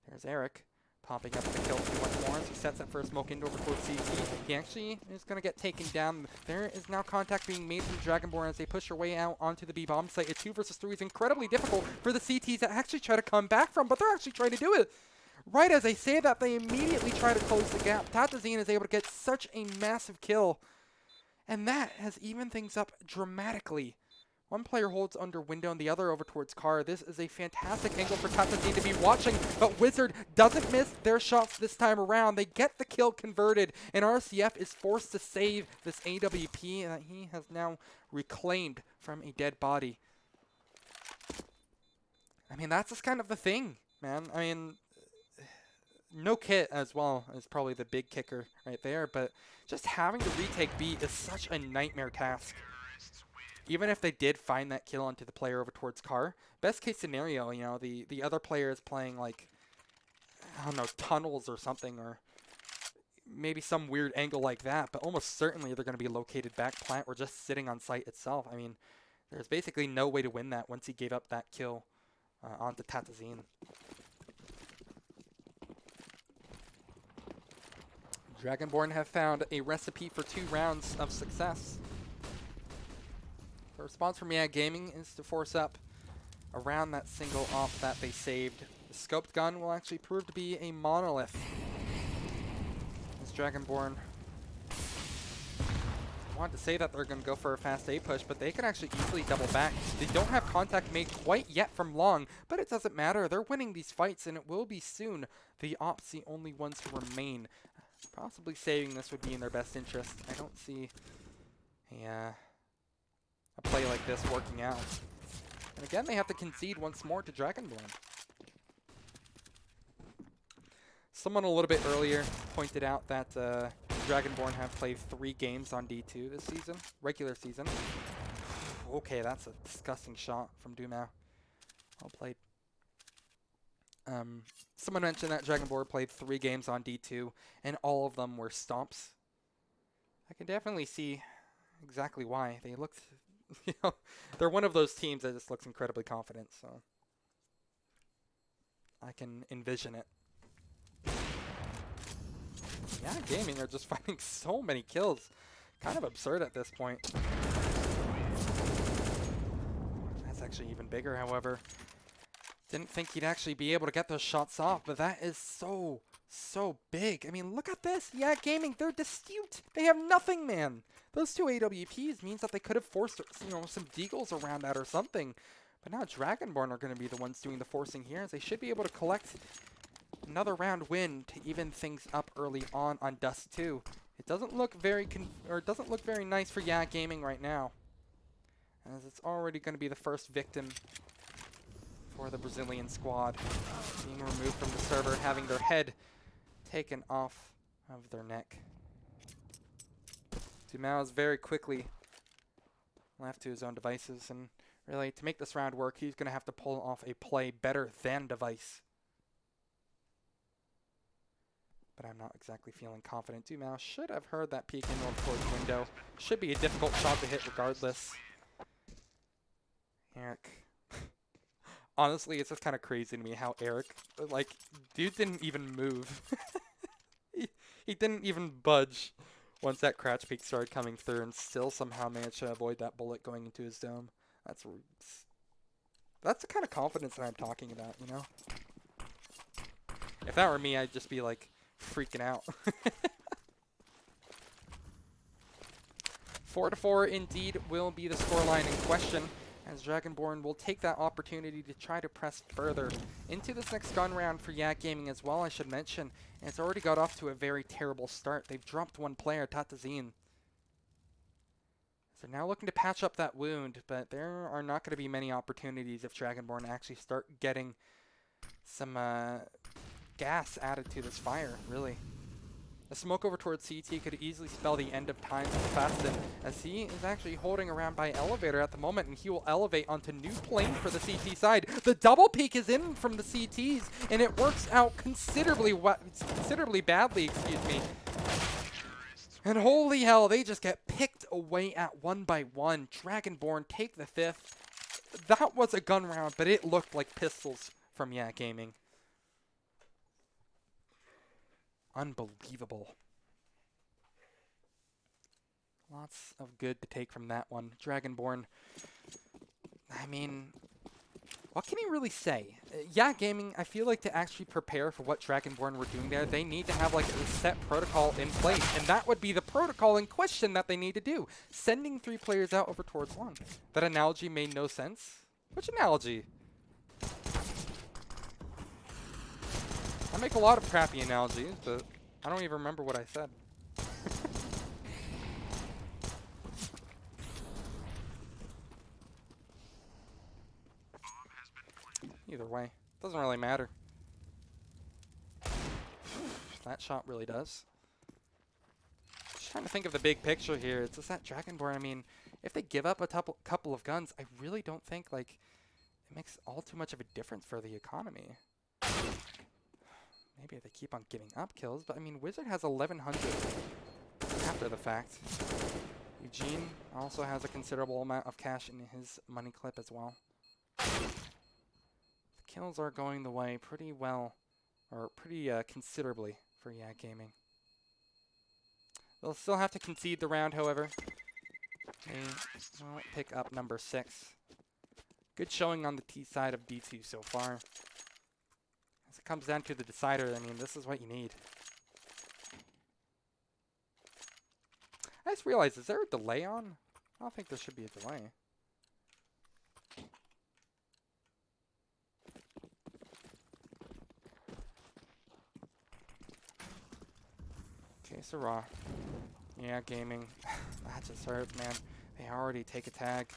There's Eric popping up the kill once more as he sets up for a smoke into over towards CT. He actually is going to get taken down. There is now contact being made from Dragonborn as they push their way out onto the B bomb site. A 2 versus 3 is incredibly difficult for the CTs to actually try to come back from, but they're actually trying to do it. Right as I say that, they immediately try to close the gap. Tatazine is able to get such a massive kill, and that has evened things up dramatically. One player holds under window and the other over towards car. This is a fantastic angle for Tatazine to be watching, but Wizard doesn't miss their shots this time around. They get the kill converted, and RCF is forced to save this AWP that he has now reclaimed from a dead body. I mean, that's just kind of the thing, man. I mean, no kit as well is probably the big kicker right there, but just having to retake B is such a nightmare task. Even if they did find that kill onto the player over towards car, best case scenario, you know, the other player is playing like, I don't know, tunnels or something, or maybe some weird angle like that, but almost certainly they're going to be located back plant or just sitting on site itself. I mean, there's basically no way to win that once he gave up that kill onto Tatazine. Dragonborn have found a recipe for 2 rounds of success. The response from Yak Gaming is to force up around that single op that they saved. The scoped gun will actually prove to be a monolith. As Dragonborn wanted to say that they're going to go for a fast A push, but they can actually easily double back. They don't have contact made quite yet from long, but it doesn't matter. They're winning these fights, and it will be soon. The ops the only ones who remain. Possibly saving this would be in their best interest. I don't see a play like this working out. And again, they have to concede once more to Dragonborn. Someone a little bit earlier pointed out that Dragonborn have played 3 games on D2 this season, regular season. Okay, that's a disgusting shot from Dumau. Well played. Someone mentioned that Dragonborn played 3 games on D2, and all of them were stomps. I can definitely see exactly why. They looked, they're one of those teams that just looks incredibly confident, so I can envision it. Yeah, Gaming are just finding so many kills. Kind of absurd at this point. That's actually even bigger, however. Didn't think he'd actually be able to get those shots off, but that is so big. I mean, look at this. Yeah, Gaming, they're dispute. They have nothing, man. Those 2 AWPs means that they could have forced, some deagles around that or something. But now Dragonborn are going to be the ones doing the forcing here, as they should be able to collect another round win to even things up early on Dust 2. It doesn't look very nice for Yeah Gaming right now, as it's already going to be the first victim for the Brazilian squad, being removed from the server, having their head taken off of their neck. Dumao is very quickly left to his own devices, and really, to make this round work, he's going to have to pull off a play better than Device. But I'm not exactly feeling confident. Dumao should have heard that peek in north towards window. Should be a difficult shot to hit regardless. Eric. Honestly, it's just kind of crazy to me how Eric, like, dude didn't even move. he didn't even budge once that crouch peek started coming through, and still somehow managed to avoid that bullet going into his dome. That's the kind of confidence that I'm talking about, you know? If that were me, I'd just be, like, freaking out. 4-4 indeed will be the scoreline in question, as Dragonborn will take that opportunity to try to press further into this next gun round for Yak Gaming as well, I should mention. And it's already got off to a very terrible start. They've dropped one player, Tatazine. So now looking to patch up that wound, but there are not going to be many opportunities if Dragonborn actually start getting some gas added to this fire, really. The smoke over towards CT could easily spell the end of time for Fastin, as he is actually holding around by elevator at the moment, and he will elevate onto new plane for the CT side. The double peek is in from the CTs, and it works out considerably badly, excuse me. And holy hell, they just get picked away at 1 by 1. Dragonborn take the 5th. That was a gun round, but it looked like pistols from Yak Gaming. Unbelievable. Lots of good to take from that one. Dragonborn, I mean, what can you really say? Yeah, Gaming, I feel like to actually prepare for what Dragonborn were doing there, they need to have like a set protocol in place, and that would be the protocol in question that they need to do. Sending 3 players out over towards 1. That analogy made no sense. Which analogy? I make a lot of crappy analogies, but I don't even remember what I said. Either way, doesn't really matter. That shot really does. Just trying to think of the big picture here. It's just that Dragonborn, I mean, if they give up a couple of guns, I really don't think, like, it makes all too much of a difference for the economy. Maybe if they keep on giving up kills, but I mean, Wizard has 1,100 after the fact. Eugene also has a considerable amount of cash in his money clip as well. The kills are going the way pretty well, or pretty considerably for Yak Gaming. They'll still have to concede the round, however. They will pick up number 6. Good showing on the T side of D2 so far. As it comes down to the decider, I mean, this is what you need. I just realized, is there a delay on? I don't think there should be a delay. Okay, so raw. Yeah, Gaming. That just hurt, man. They already take a tag.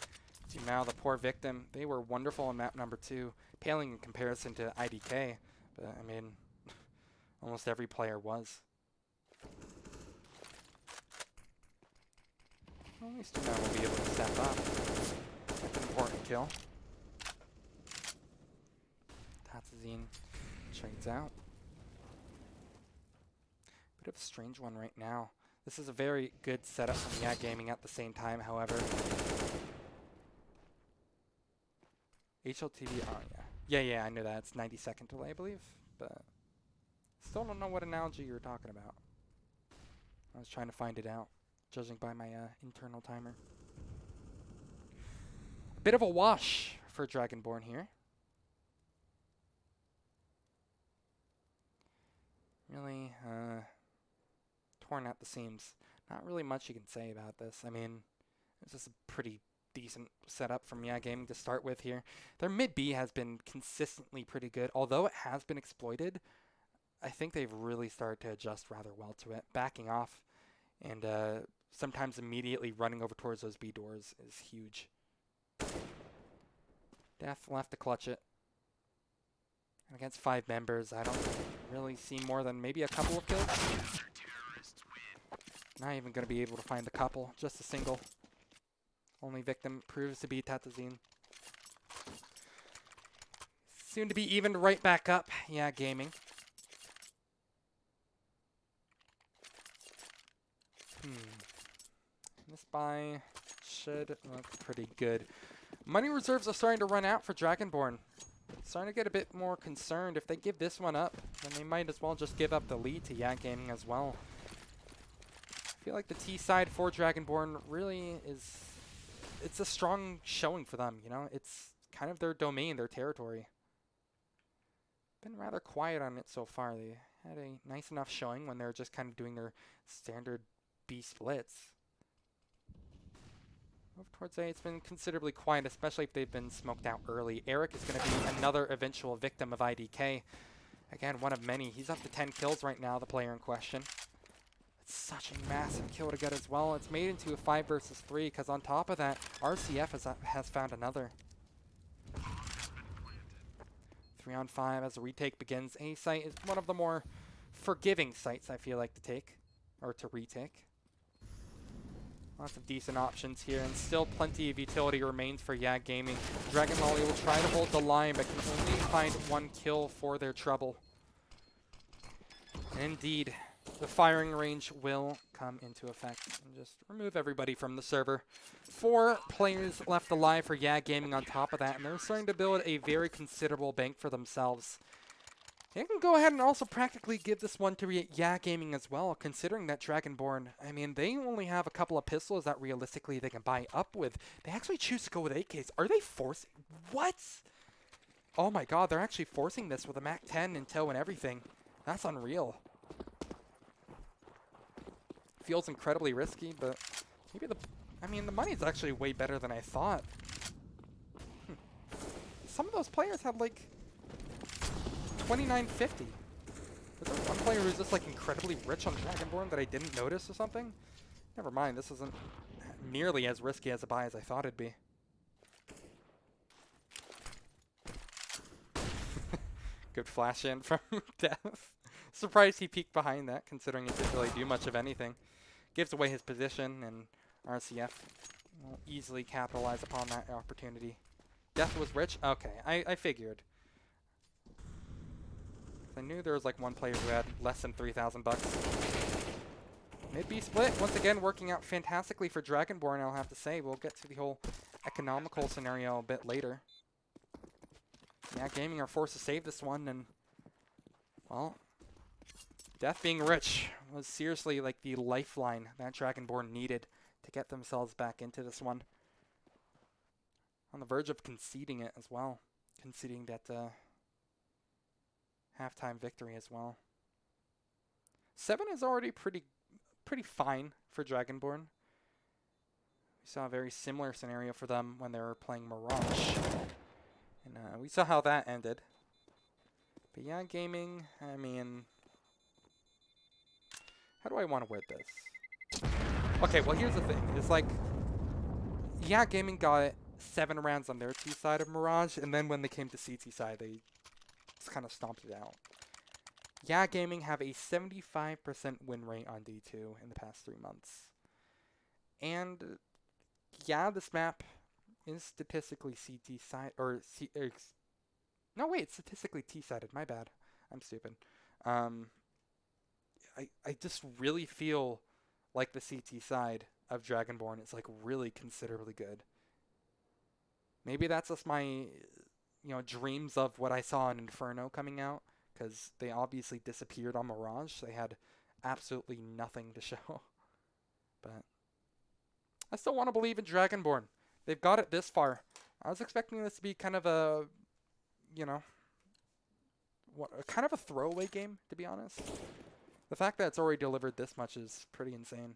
Now the poor victim. They were wonderful on map number 2, paling in comparison to IDK. But, I mean, almost every player was. Well, at least now we'll be able to step up. That's an important kill. Tatsuzine Trades out. Bit of a strange one right now. This is a very good setup from Yeah Gaming at the same time, however. HLTV, oh yeah. Yeah, I knew that. It's 90-second delay, I believe. But still don't know what analogy you were talking about. I was trying to find it out, judging by my internal timer. Bit of a wash for Dragonborn here. Really torn at the seams. Not really much you can say about this. I mean, it's just a pretty decent setup from Yeah Gaming to start with here. Their mid B has been consistently pretty good. Although it has been exploited, I think they've really started to adjust rather well to it. Backing off and sometimes immediately running over towards those B doors is huge. Death left to clutch it. And against 5 members, I don't really see more than maybe a couple of kills. Not even going to be able to find the couple, just a single. Only victim proves to be Tatazine. Soon to be evened right back up. Yeah, Gaming. This buy should look pretty good. Money reserves are starting to run out for Dragonborn. Starting to get a bit more concerned. If they give this one up, then they might as well just give up the lead to Yeah Gaming as well. I feel like the T side for Dragonborn really is, it's a strong showing for them, you know? It's kind of their domain, their territory. Been rather quiet on it so far. They had a nice enough showing when they were just kind of doing their standard B splits. Over towards A, it's been considerably quiet, especially if they've been smoked out early. Eric is going to be another eventual victim of IDK. Again, one of many. He's up to 10 kills right now, the player in question. It's such a massive kill to get as well. It's made into a 5 versus 3, because on top of that, RCF has found another. 3 on 5 as the retake begins. A site is one of the more forgiving sites I feel like to take, or to retake. Lots of decent options here, and still plenty of utility remains for Yeah Gaming. Dragon Lolly will try to hold the line, but can only find 1 kill for their trouble. Indeed, the firing range will come into effect and just remove everybody from the server. 4 players left alive for Yeah Gaming on top of that, and they're starting to build a very considerable bank for themselves. They can go ahead and also practically give this one to Yeah Gaming as well, considering that Dragonborn, I mean, they only have a couple of pistols that realistically they can buy up with. They actually choose to go with AKs. Are they forcing? What? Oh my god, they're actually forcing this with a MAC-10 in tow and everything. That's unreal. Feels incredibly risky, but maybe the money's actually way better than I thought. Some of those players had like 2950. Was there one player who's just like incredibly rich on Dragonborn that I didn't notice or something? Never mind, this isn't nearly as risky as a buy as I thought it'd be. Good flash in from Death. Surprised he peeked behind that, considering he didn't really do much of anything. Gives away his position, and RCF will easily capitalize upon that opportunity. Death was rich? Okay, I figured. I knew there was like one player who had less than 3,000 bucks. Mid-B split, once again, working out fantastically for Dragonborn, I'll have to say. We'll get to the whole economical scenario a bit later. Yeah, Gaming are forced to save this one, and, well, Death being rich was seriously like the lifeline that Dragonborn needed to get themselves back into this one. On the verge of conceding it as well. Conceding that halftime victory as well. 7 is already pretty fine for Dragonborn. We saw a very similar scenario for them when they were playing Mirage. And we saw how that ended. But yeah, Gaming, I mean, how do I want to word this? Okay, well here's the thing. It's like, yeah, Gaming got 7 rounds on their T side of Mirage, and then when they came to CT side, they just kind of stomped it out. Yeah, Gaming have a 75% win rate on D2 in the past 3 months. And yeah, this map is statistically CT side, or no wait, it's statistically T-sided, my bad. I'm stupid. I just really feel like the CT side of Dragonborn is like really considerably good. Maybe that's just my dreams of what I saw in Inferno coming out, because they obviously disappeared on Mirage. They had absolutely nothing to show. But I still want to believe in Dragonborn. They've got it this far. I was expecting this to be kind of a, kind of a throwaway game, to be honest. The fact that it's already delivered this much is pretty insane.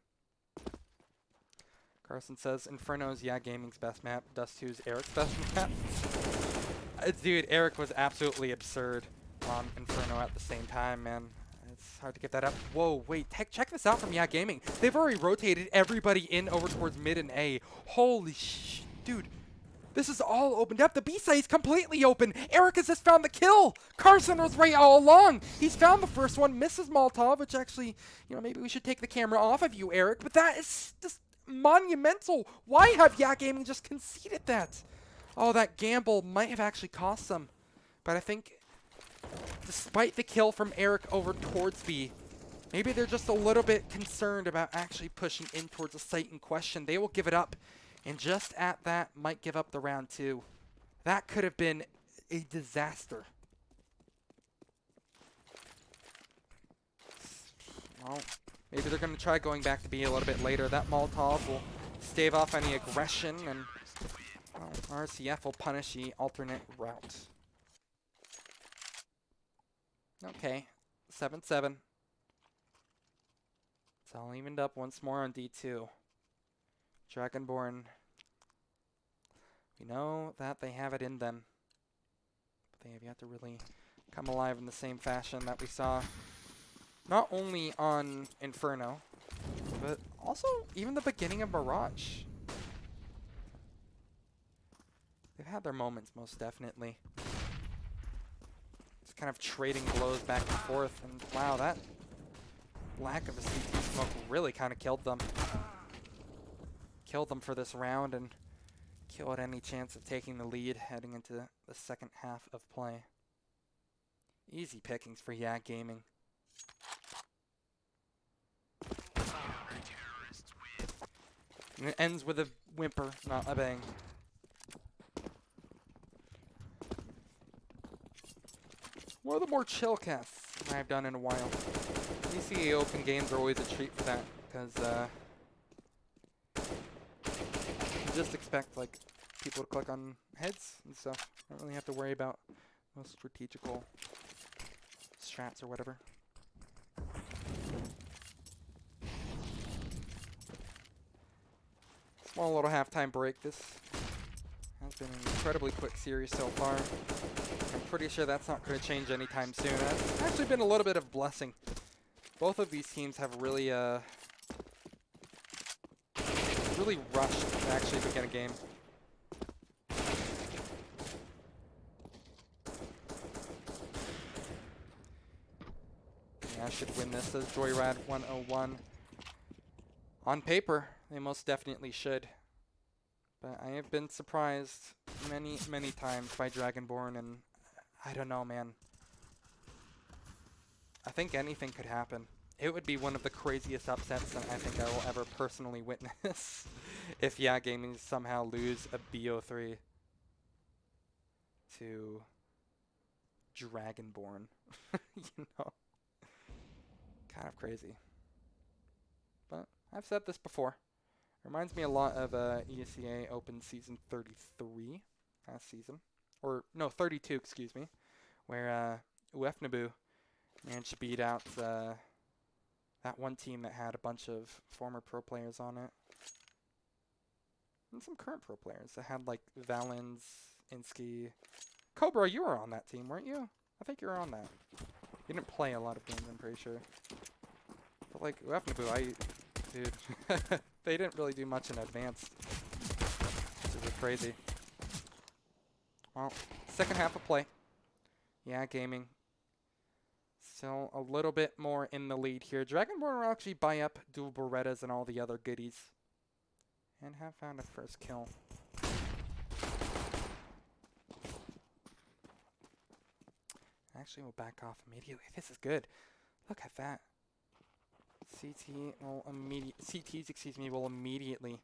Carson says Inferno's Gaming's best map. Dust 2's Eric's best map. Dude, Eric was absolutely absurd on Inferno at the same time, man. It's hard to get that up. Whoa, wait, check this out from Gaming. They've already rotated everybody in over towards mid and A. Holy dude. This is all opened up. The B side is completely open. Eric has just found the kill. Carson was right all along. He's found the first one, misses Molotov, which actually, maybe we should take the camera off of you, Eric. But that is just monumental. Why have Gaming just conceded that? Oh, that gamble might have actually cost them. But I think, despite the kill from Eric over towards B, maybe they're just a little bit concerned about actually pushing in towards the site in question. They will give it up. And just at that, might give up the round 2. That could have been a disaster. Well, maybe they're going to try going back to B a little bit later. That Molotov will stave off any aggression, and well, RCF will punish the alternate route. Okay, 7-7. It's all evened up once more on D2. Dragonborn, we know that they have it in them, but they have yet to really come alive in the same fashion that we saw not only on Inferno, but also even the beginning of Mirage. They've had their moments, most definitely. Just kind of trading blows back and forth, and wow, that lack of a CT smoke really kind of killed them. Killed them for this round and killed any chance of taking the lead heading into the second half of play. Easy pickings for Gaming. And it ends with a whimper, not a bang. One of the more chill casts I've done in a while. ESEA open games are always a treat for that, because just expect like people to click on heads and stuff. Don't really have to worry about most strategical strats or whatever. Small little halftime break. This has been an incredibly quick series so far. I'm pretty sure that's not going to change anytime soon. It's actually been a little bit of blessing. Both of these teams have really really rushed to actually begin a game. Yeah, I should win this, says Joyrad 101. On paper, they most definitely should. But I have been surprised many, many times by Dragonborn, and I don't know, man. I think anything could happen. It would be one of the craziest upsets that I think I will ever personally witness if Gaming somehow lose a BO3 to Dragonborn. Kind of crazy. But I've said this before. Reminds me a lot of ESEA Open Season 33 last season. Or, no, 32, excuse me. Where UFNABU managed to beat out that one team that had a bunch of former pro players on it. And some current pro players that had like Valens, Insky. Cobra, you were on that team, weren't you? I think you were on that. You didn't play a lot of games, I'm pretty sure. But like UFNABU, dude, they didn't really do much in advanced. Which is crazy. Well, second half of play. Gaming. Still a little bit more in the lead here. Dragonborn will actually buy up dual Berettas and all the other goodies. And have found a first kill. Actually, we'll back off immediately. This is good. Look at that. CTs, excuse me, will immediately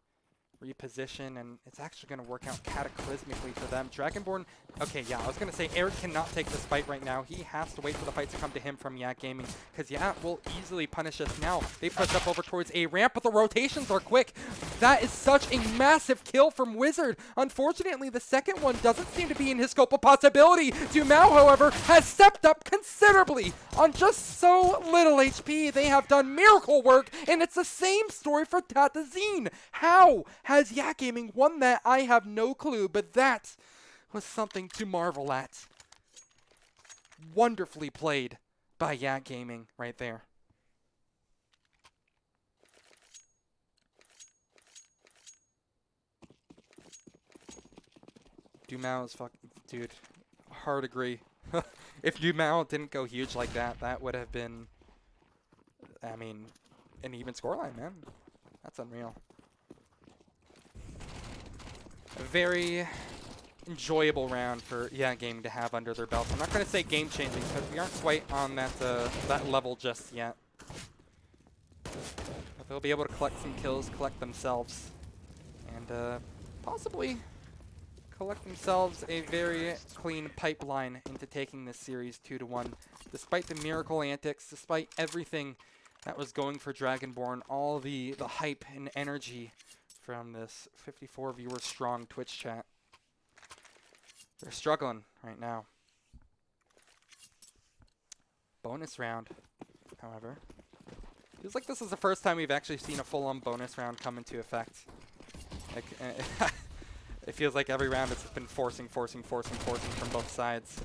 reposition, and it's actually going to work out cataclysmically for them. Dragonborn, okay, yeah, I was going to say Eric cannot take this fight right now. He has to wait for the fight to come to him from Yak Gaming, because Yak will easily punish us now. They push up over towards A ramp, but the rotations are quick. That is such a massive kill from Wizard. Unfortunately, the second one doesn't seem to be in his scope of possibility. Dumao, however, has stepped up considerably. On just so little HP, they have done miracle work, and it's the same story for Tatazine. How has Yak Gaming won that? I have no clue, but that was something to marvel at. Wonderfully played by Yak Gaming right there. Dumao is fucking, dude, hard agree. If Dumao didn't go huge like that, that would have been, I mean, an even scoreline, man. That's unreal. A very enjoyable round for Gaming to have under their belts. I'm not going to say game-changing because we aren't quite on that that level just yet. But they'll be able to collect some kills, collect themselves, and possibly collect themselves a very clean pipeline into taking this series 2-1. Despite the miracle antics, despite everything that was going for Dragonborn, all the hype and energy from this 54 viewer strong Twitch chat. They're struggling right now. Bonus round, however. Feels like this is the first time we've actually seen a full-on bonus round come into effect. Like, it feels like every round it's been forcing from both sides.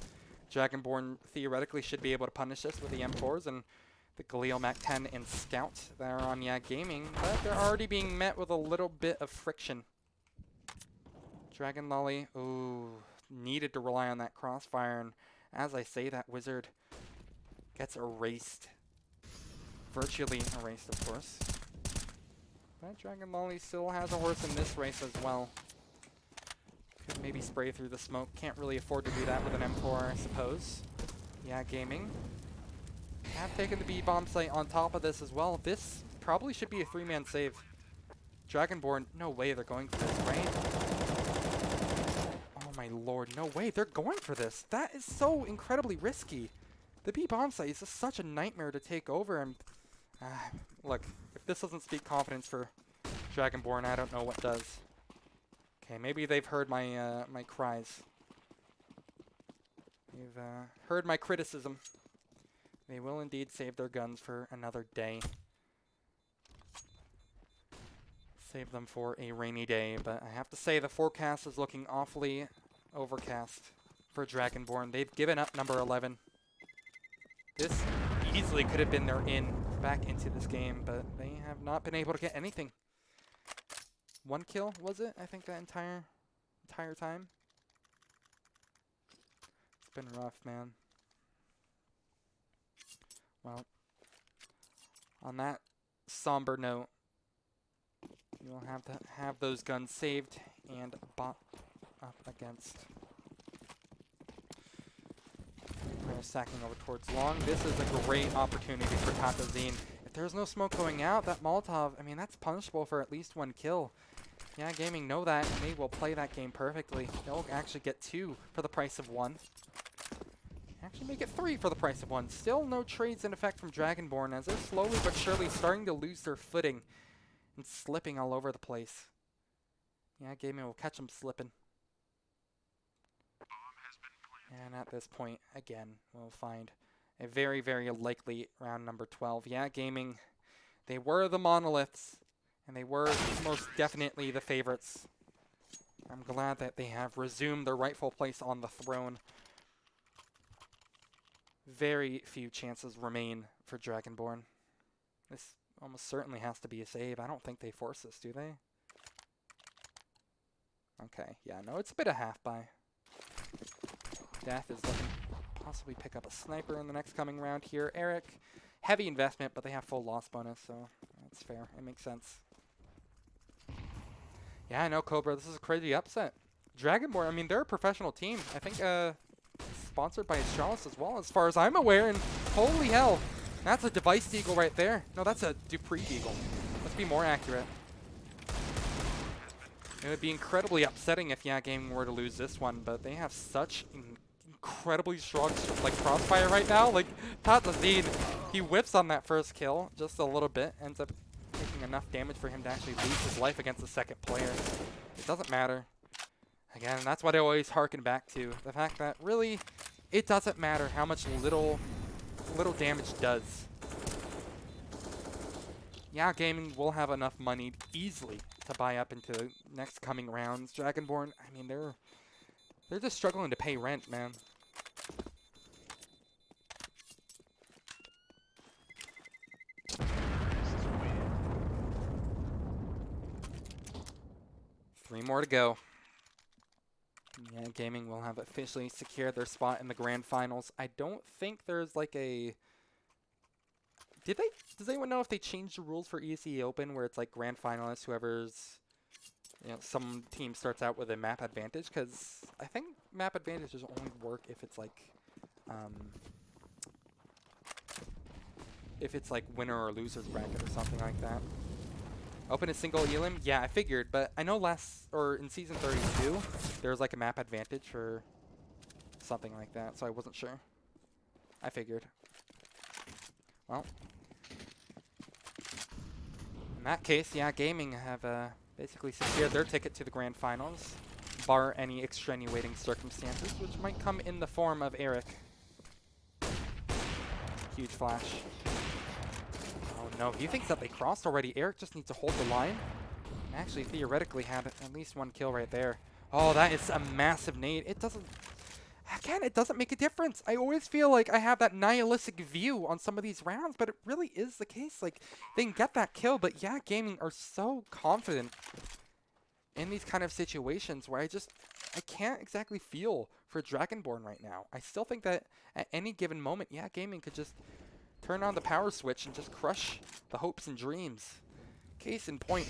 Dragonborn theoretically should be able to punish this with the M4s and the Galil Mac 10 and Scout that are on Yak Gaming, but they're already being met with a little bit of friction. Dragon Lolly, ooh, needed to rely on that crossfire, and as I say, that Wizard gets erased. Virtually erased, of course. But Dragon Lolly still has a horse in this race as well. Could maybe spray through the smoke. Can't really afford to do that with an M4, I suppose. Yak Gaming have taken the B-bomb site on top of this as well. This probably should be a 3-man save. Dragonborn, no way they're going for this, right? Oh my lord, no way they're going for this. That is so incredibly risky. The B-bomb site is just such a nightmare to take over. And look, if this doesn't speak confidence for Dragonborn, I don't know what does. Okay, maybe they've heard my my cries. They've heard my criticism. They will indeed save their guns for another day. Save them for a rainy day, but I have to say the forecast is looking awfully overcast for Dragonborn. They've given up number 11. This easily could have been their in back into this game, but they have not been able to get anything. 1 kill, was it? I think that entire time. It's been rough, man. Well, on that somber note, you will have to have those guns saved and bought up against. They're sacking over towards long. This is a great opportunity for Tatazine. If there's no smoke going out, that Molotov, I mean, that's punishable for at least 1 kill. Yeah, Gaming know that, and they will play that game perfectly. They'll actually get 2 for the price of 1. Actually make it 3 for the price of 1. Still no trades in effect from Dragonborn, as they're slowly but surely starting to lose their footing and slipping all over the place. Yeah, Gaming will catch them slipping. And at this point, again, we'll find a very, very likely round number 12. Yeah, Gaming, they were the monoliths, and they were most definitely the favorites. I'm glad that they have resumed their rightful place on the throne. Very few chances remain for Dragonborn. This almost certainly has to be a save. I don't think they force this, do they? Okay, yeah, no, it's a bit of half-buy. Death is looking to possibly pick up a sniper in the next coming round here. Eric, heavy investment, but they have full loss bonus, so that's fair. It makes sense. Yeah, I know, Cobra. This is a crazy upset. Dragonborn, I mean, they're a professional team. I think sponsored by Astralis as well, as far as I'm aware. And holy hell, that's a Device Eagle right there. No, that's a Dupree Eagle. Let's be more accurate. It would be incredibly upsetting if Yeah Gaming were to lose this one, but they have such incredibly strong like crossfire right now. Like Tatlazine, he whiffs on that first kill just a little bit, ends up taking enough damage for him to actually lose his life against the second player. It doesn't matter. Again, that's what I always harken back to. The fact that really, it doesn't matter how much little damage does. Yeah, Gaming will have enough money easily to buy up into the next coming rounds. Dragonborn, I mean, they're just struggling to pay rent, man. Three more to go. Yeah, Gaming will have officially secured their spot in the grand finals. I don't think there's like a... Does anyone know if they changed the rules for ESEA Open where it's like grand finalists, whoever's... You know, some team starts out with a map advantage? Because I think map advantages only work if it's like winner or losers bracket or something like that. Open a single elim? Yeah, I figured, but I know in season 32, there was like a map advantage for something like that, so I wasn't sure. I figured. Well, in that case, yeah, Gaming have basically secured their ticket to the grand finals, bar any extenuating circumstances, which might come in the form of Eric. Huge flash. Oh no, he thinks that they crossed already. Eric just needs to hold the line. And actually, theoretically, have at least one kill right there. Oh, that is a massive nade. It doesn't... Again, it doesn't make a difference. I always feel like I have that nihilistic view on some of these rounds, but it really is the case. Like, they can get that kill, but yeah, Gaming are so confident in these kind of situations where I can't exactly feel for Dragonborn right now. I still think that at any given moment, yeah, Gaming could just turn on the power switch and just crush the hopes and dreams. Case in point,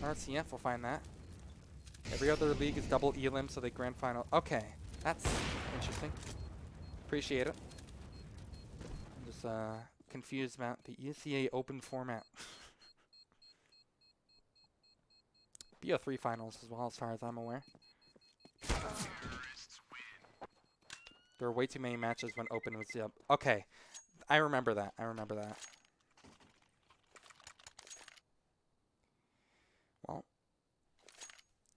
RCF will find that. Every other league is double elim, so they grand final. Okay, that's interesting. Appreciate it. I'm just confused about the ESEA Open format. BO3 finals as well, as far as I'm aware. There were way too many matches when Open was up. Okay, I remember that. Well,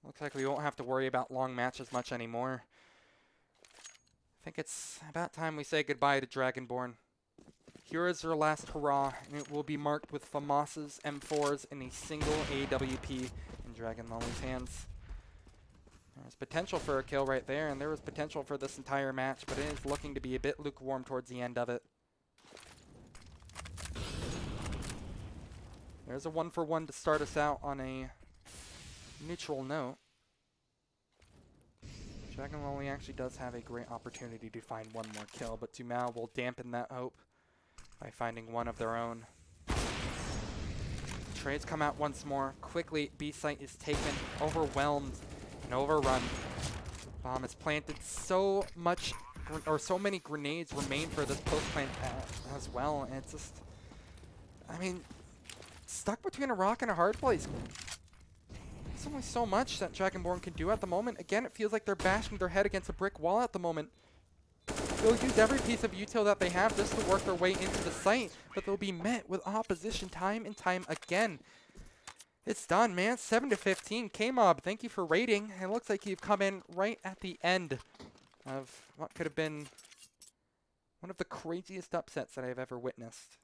looks like we won't have to worry about long matches much anymore. I think it's about time we say goodbye to Dragonborn. Here is their last hurrah, and it will be marked with FAMAS's M4s in a single AWP in Dragon Lolly's hands. There's potential for a kill right there, and there was potential for this entire match, but it is looking to be a bit lukewarm towards the end of it. There's a 1-for-1 to start us out on a neutral note. Dragon Lolly actually does have a great opportunity to find one more kill, but Tumao will dampen that hope by finding one of their own. Trades come out once more. Quickly, B site is taken, overwhelmed, and overrun. Bomb is planted. So many grenades remain for this post plant as well, and it's just, I mean, stuck between a rock and a hard place. There's only so much that Dragonborn can do at the moment. Again, it feels like they're bashing their head against a brick wall at the moment. They'll use every piece of util that they have just to work their way into the site, but they'll be met with opposition time and time again. It's done, man. 7-15. K-Mob, thank you for rating. It looks like you've come in right at the end of what could have been one of the craziest upsets that I've ever witnessed.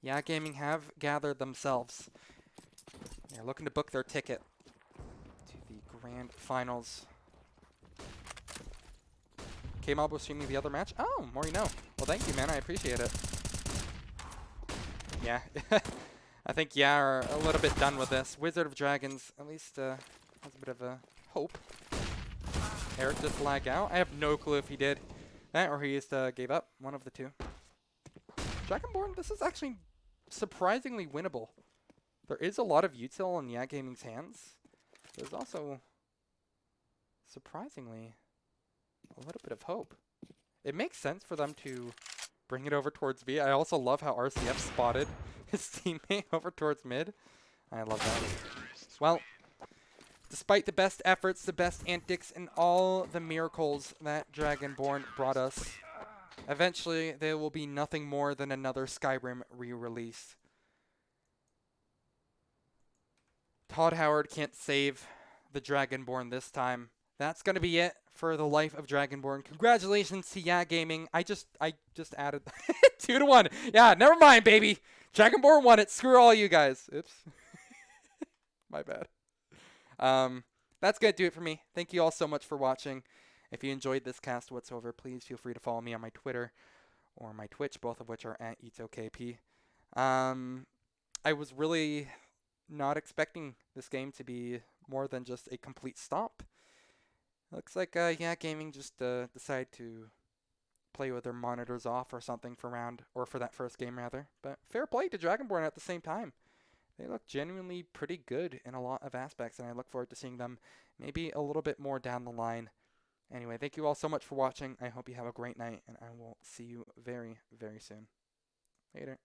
Yeah, Gaming have gathered themselves. They're looking to book their ticket to the grand finals. K-Mob was streaming the other match. Oh, more you know. Well, thank you, man. I appreciate it. Yeah. I think yeah are a little bit done with this. Wizard of Dragons at least has a bit of a hope. Eric just lag out. I have no clue if he did that or he just gave up. One of the two. Dragonborn, this is actually surprisingly winnable. There is a lot of util in Yeah Gaming's hands. There's also surprisingly a little bit of hope. It makes sense for them to bring it over towards B. I also love how RCF spotted his teammate over towards mid. I love that. Well, despite the best efforts, the best antics, and all the miracles that Dragonborn brought us, eventually there will be nothing more than another Skyrim re-release. Todd Howard can't save the Dragonborn this time. That's going to be it for the life of Dragonborn. Congratulations to Yeah Gaming. I just added 2-1. Yeah, never mind, baby. Dragonborn won it. Screw all you guys. Oops. My bad. That's going to do it for me. Thank you all so much for watching. If you enjoyed this cast whatsoever, please feel free to follow me on my Twitter or my Twitch, both of which are at ETOKP. I was really not expecting this game to be more than just a complete stomp. Looks like Yeah Gaming just decided to play with their monitors off or something for that first game rather. But fair play to Dragonborn at the same time. They look genuinely pretty good in a lot of aspects, and I look forward to seeing them maybe a little bit more down the line. Anyway, thank you all so much for watching. I hope you have a great night, and I will see you very, very soon. Later.